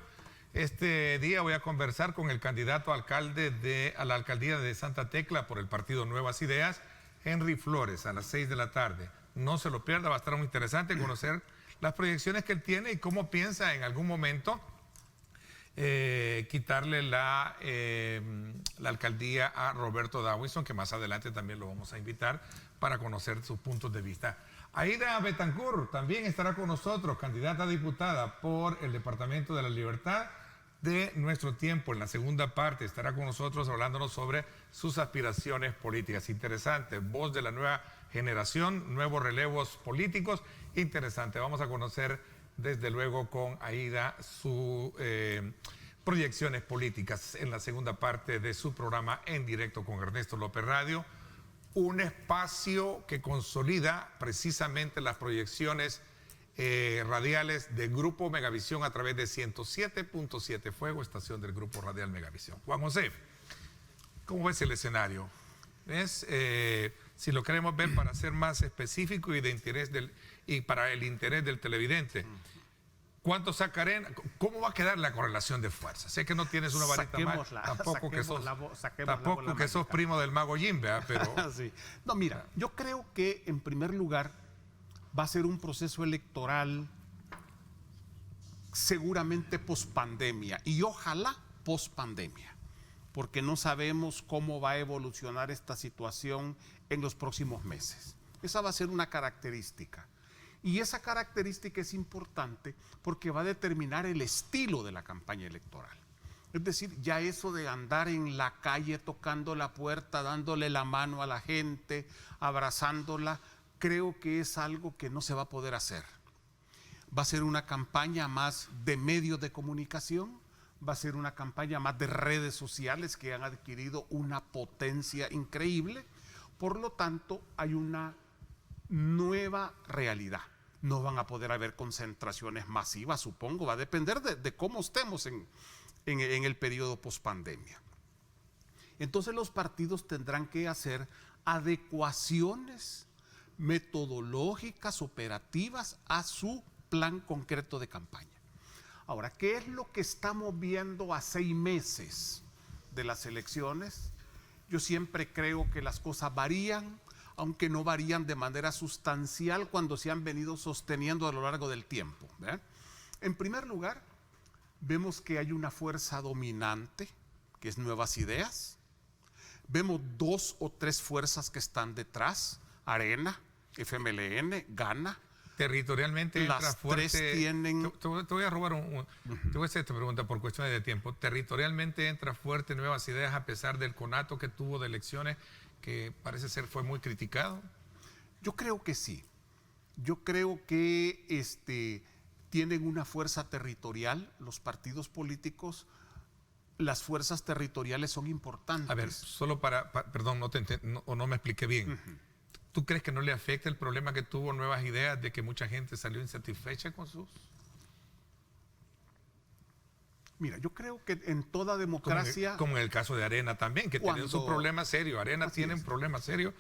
S2: Este día voy a conversar con el candidato alcalde a la alcaldía de Santa Tecla por el partido Nuevas Ideas, Henry Flores, a las 6 de la tarde. No se lo pierda, va a estar muy interesante conocer las proyecciones que él tiene y cómo piensa en algún momento quitarle la alcaldía a Roberto Dawinson, que más adelante también lo vamos a invitar para conocer sus puntos de vista. Aida Betancourt también estará con nosotros, candidata a diputada por el Departamento de la Libertad de Nuestro Tiempo. En la segunda parte estará con nosotros hablándonos sobre sus aspiraciones políticas. Interesante, voz de la nueva generación, nuevos relevos políticos. Interesante, vamos a conocer desde luego con Aida sus proyecciones políticas en la segunda parte de su programa En Directo con Ernesto López Radio. Un espacio que consolida precisamente las proyecciones radiales del Grupo Megavisión a través de 107.7 Fuego, estación del Grupo Radial Megavisión. Juan José, ¿cómo ves el escenario? Si lo queremos ver para ser más específico y de interés y para el interés del televidente, ¿cuánto sacarán? ¿Cómo va a quedar la correlación de fuerzas? Sé que no tienes una varita mágica, tampoco que sos primo del mago Jimbe, pero...
S5: Sí. No, mira, yo creo que en primer lugar va a ser un proceso electoral seguramente pospandemia y ojalá pospandemia, porque no sabemos cómo va a evolucionar esta situación en los próximos meses. Esa va a ser una característica. Y esa característica es importante porque va a determinar el estilo de la campaña electoral. Es decir, ya eso de andar en la calle tocando la puerta, dándole la mano a la gente, abrazándola, creo que es algo que no se va a poder hacer. Va a ser una campaña más de medios de comunicación, va a ser una campaña más de redes sociales que han adquirido una potencia increíble. Por lo tanto, hay una nueva realidad. No van a poder haber concentraciones masivas, supongo, va a depender de cómo estemos en el periodo pospandemia. Entonces los partidos tendrán que hacer adecuaciones metodológicas, operativas a su plan concreto de campaña. Ahora, ¿qué es lo que estamos viendo a 6 meses de las elecciones? Yo siempre creo que las cosas varían, aunque no varían de manera sustancial cuando se han venido sosteniendo a lo largo del tiempo, ¿verdad? En primer lugar, vemos que hay una fuerza dominante, que es Nuevas Ideas. Vemos 2 o 3 fuerzas que están detrás, Arena, FMLN, Gana.
S2: Territorialmente entra
S5: Las
S2: fuerte.
S5: tres tienen...
S2: Te voy a robar te voy a hacer esta pregunta por cuestiones de tiempo. Territorialmente entra fuerte Nuevas Ideas a pesar del conato que tuvo de elecciones que parece ser fue muy criticado.
S5: Yo creo que sí. Yo creo que tienen una fuerza territorial los partidos políticos. Las fuerzas territoriales son importantes.
S2: A ver, solo perdón, no me expliqué bien. ¿Tú crees que no le afecta el problema que tuvo Nuevas Ideas de que mucha gente salió insatisfecha con sus?
S5: Mira, yo creo que en toda democracia...
S2: Como en el caso de Arena también, que tiene su problema serio. Arena tiene un problema serio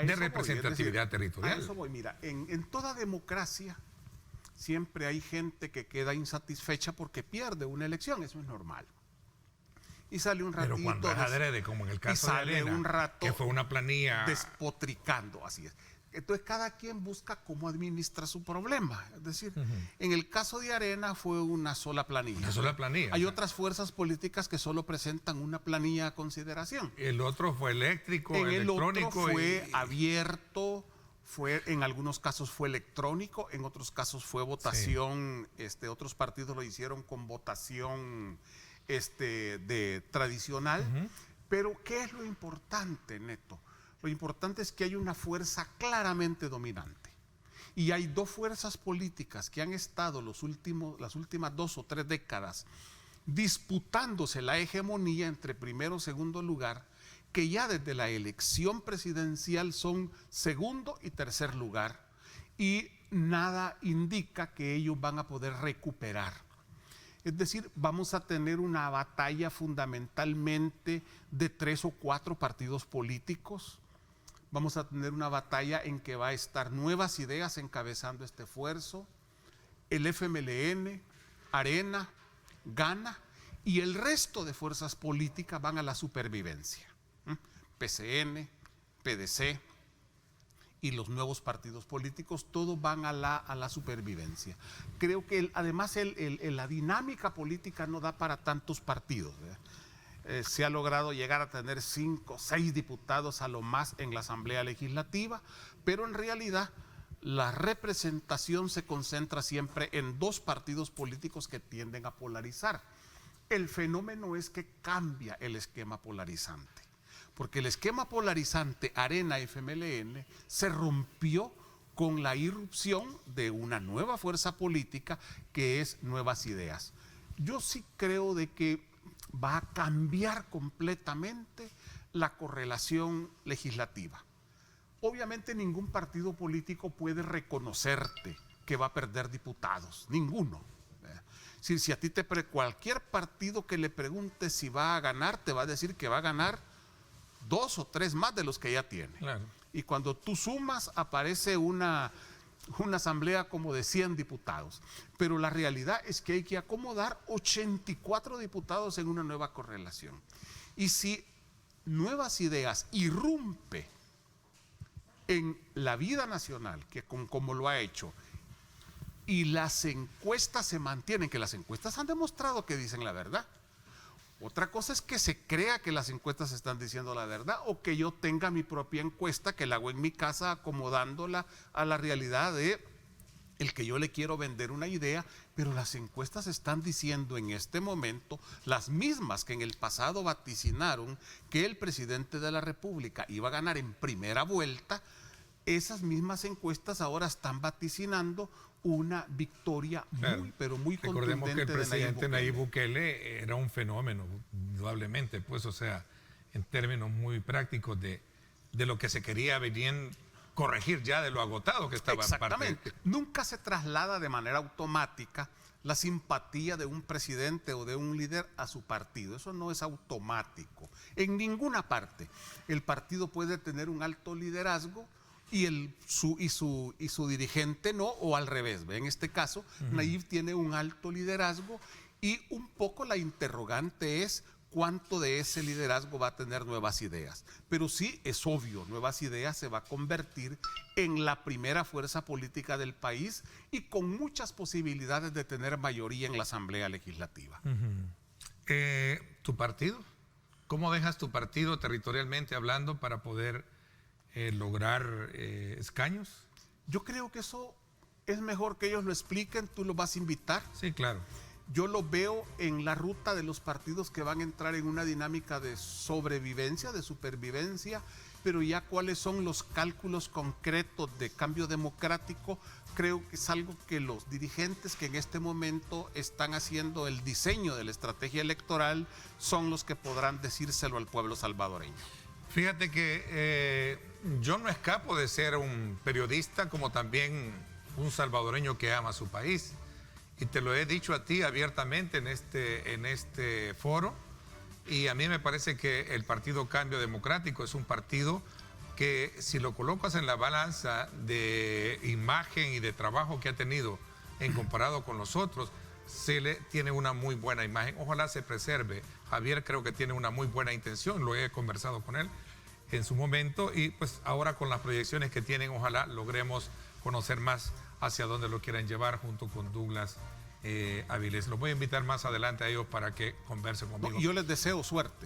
S2: de representatividad territorial.
S5: A eso voy. Mira, en toda democracia siempre hay gente que queda insatisfecha porque pierde una elección, eso es normal. Y sale un ratito...
S2: Pero cuando es adrede, como en el caso de Arena,
S5: un rato
S2: que fue una planilla...
S5: despotricando, así es. Entonces cada quien busca cómo administra su problema. Es decir, en el caso de Arena fue una sola planilla.
S2: Una sola planilla.
S5: Hay otras fuerzas políticas que solo presentan una planilla a consideración.
S2: El otro fue eléctrico, electrónico.
S5: El otro fue abierto, en algunos casos fue electrónico, en otros casos fue votación, otros partidos lo hicieron con votación de tradicional. Pero ¿qué es lo importante, Neto? Lo importante es que hay una fuerza claramente dominante. Y hay 2 fuerzas políticas que han estado las últimas 2 o 3 décadas disputándose la hegemonía entre primero y segundo lugar, que ya desde la elección presidencial son segundo y tercer lugar. Y nada indica que ellos van a poder recuperar. Es decir, vamos a tener una batalla fundamentalmente de 3 o 4 partidos políticos. Vamos a tener una batalla en que va a estar Nuevas Ideas encabezando este esfuerzo, el FMLN, Arena, Gana, y el resto de fuerzas políticas van a la supervivencia. PCN, PDC y los nuevos partidos políticos, todos van a la supervivencia. Creo que además la dinámica política no da para tantos partidos, ¿verdad? Se ha logrado llegar a tener 5 o 6 diputados a lo más en la Asamblea Legislativa, pero en realidad la representación se concentra siempre en 2 partidos políticos que tienden a polarizar. El fenómeno es que cambia el esquema polarizante, porque el esquema polarizante Arena-FMLN se rompió con la irrupción de una nueva fuerza política que es Nuevas Ideas. Yo sí creo de que va a cambiar completamente la correlación legislativa. Obviamente ningún partido político puede reconocerte que va a perder diputados, ninguno. Si a ti cualquier partido que le pregunte si va a ganar, te va a decir que va a ganar 2 o 3 más de los que ya tiene. Claro. Y cuando tú sumas, aparece una asamblea como de 100 diputados. Pero la realidad es que hay que acomodar 84 diputados en una nueva correlación. Y si Nuevas Ideas irrumpe en la vida nacional, que como lo ha hecho, y las encuestas se mantienen, que las encuestas han demostrado que dicen la verdad. Otra cosa es que se crea que las encuestas están diciendo la verdad, o que yo tenga mi propia encuesta que la hago en mi casa acomodándola a la realidad de el que yo le quiero vender una idea, pero las encuestas están diciendo en este momento, las mismas que en el pasado vaticinaron que el presidente de la República iba a ganar en primera vuelta. Esas mismas encuestas ahora están vaticinando una victoria pero muy contundente.
S2: Recordemos que el presidente Nayib Bukele era un fenómeno, indudablemente, pues, o sea, en términos muy prácticos de lo que se quería venir corregir ya de lo agotado que estaba.
S5: Exactamente. Nunca se traslada de manera automática la simpatía de un presidente o de un líder a su partido. Eso no es automático. En ninguna parte. El partido puede tener un alto liderazgo y su dirigente no, o al revés. En este caso, Nayib tiene un alto liderazgo y un poco la interrogante es cuánto de ese liderazgo va a tener nuevas ideas. Pero sí, es obvio, Nuevas Ideas se va a convertir en la primera fuerza política del país y con muchas posibilidades de tener mayoría en la Asamblea Legislativa.
S2: ¿Tu partido? ¿Cómo dejas tu partido territorialmente hablando para poder lograr escaños?
S5: Yo creo que eso es mejor que ellos lo expliquen, tú los vas a invitar.
S2: Sí, claro.
S5: Yo lo veo en la ruta de los partidos que van a entrar en una dinámica de sobrevivencia, de supervivencia, pero ya cuáles son los cálculos concretos de cambio democrático, creo que es algo que los dirigentes que en este momento están haciendo el diseño de la estrategia electoral son los que podrán decírselo al pueblo salvadoreño.
S2: Fíjate que yo no escapo de ser un periodista como también un salvadoreño que ama su país. Y te lo he dicho a ti abiertamente en este foro. Y a mí me parece que el Partido Cambio Democrático es un partido que, si lo colocas en la balanza de imagen y de trabajo que ha tenido en comparado con los otros, tiene una muy buena imagen. Ojalá se preserve. Javier creo que tiene una muy buena intención. Lo he conversado con él en su momento. Y pues ahora con las proyecciones que tienen, ojalá logremos conocer más hacia dónde lo quieran llevar junto con Douglas Avilés. Los voy a invitar más adelante a ellos para que conversen conmigo.
S5: Yo les deseo suerte,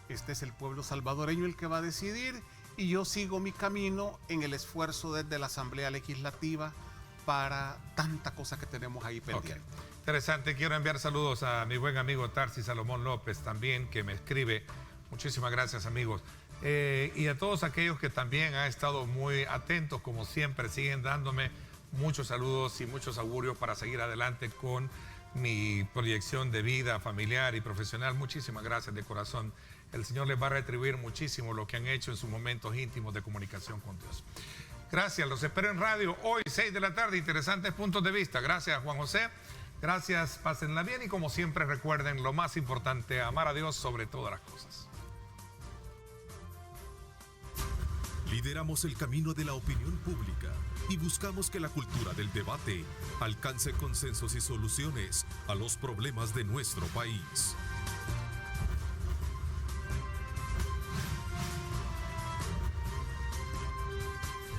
S5: Este es el pueblo salvadoreño el que va a decidir y yo sigo mi camino en el esfuerzo desde la Asamblea Legislativa para tanta cosa que tenemos ahí pendiente.
S2: Okay. Interesante. Quiero enviar saludos a mi buen amigo Tarsi Salomón López también, que me escribe. Muchísimas gracias, amigos. Y a todos aquellos que también han estado muy atentos, como siempre, siguen dándome muchos saludos y muchos augurios para seguir adelante con mi proyección de vida familiar y profesional. Muchísimas gracias de corazón. El Señor les va a retribuir muchísimo lo que han hecho en sus momentos íntimos de comunicación con Dios. Gracias, los espero en radio hoy, 6 de la tarde, interesantes puntos de vista. Gracias, Juan José. Gracias, pásenla bien y como siempre recuerden lo más importante, amar a Dios sobre todas las cosas.
S1: Lideramos el camino de la opinión pública y buscamos que la cultura del debate alcance consensos y soluciones a los problemas de nuestro país.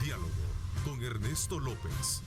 S1: Diálogo con Ernesto López.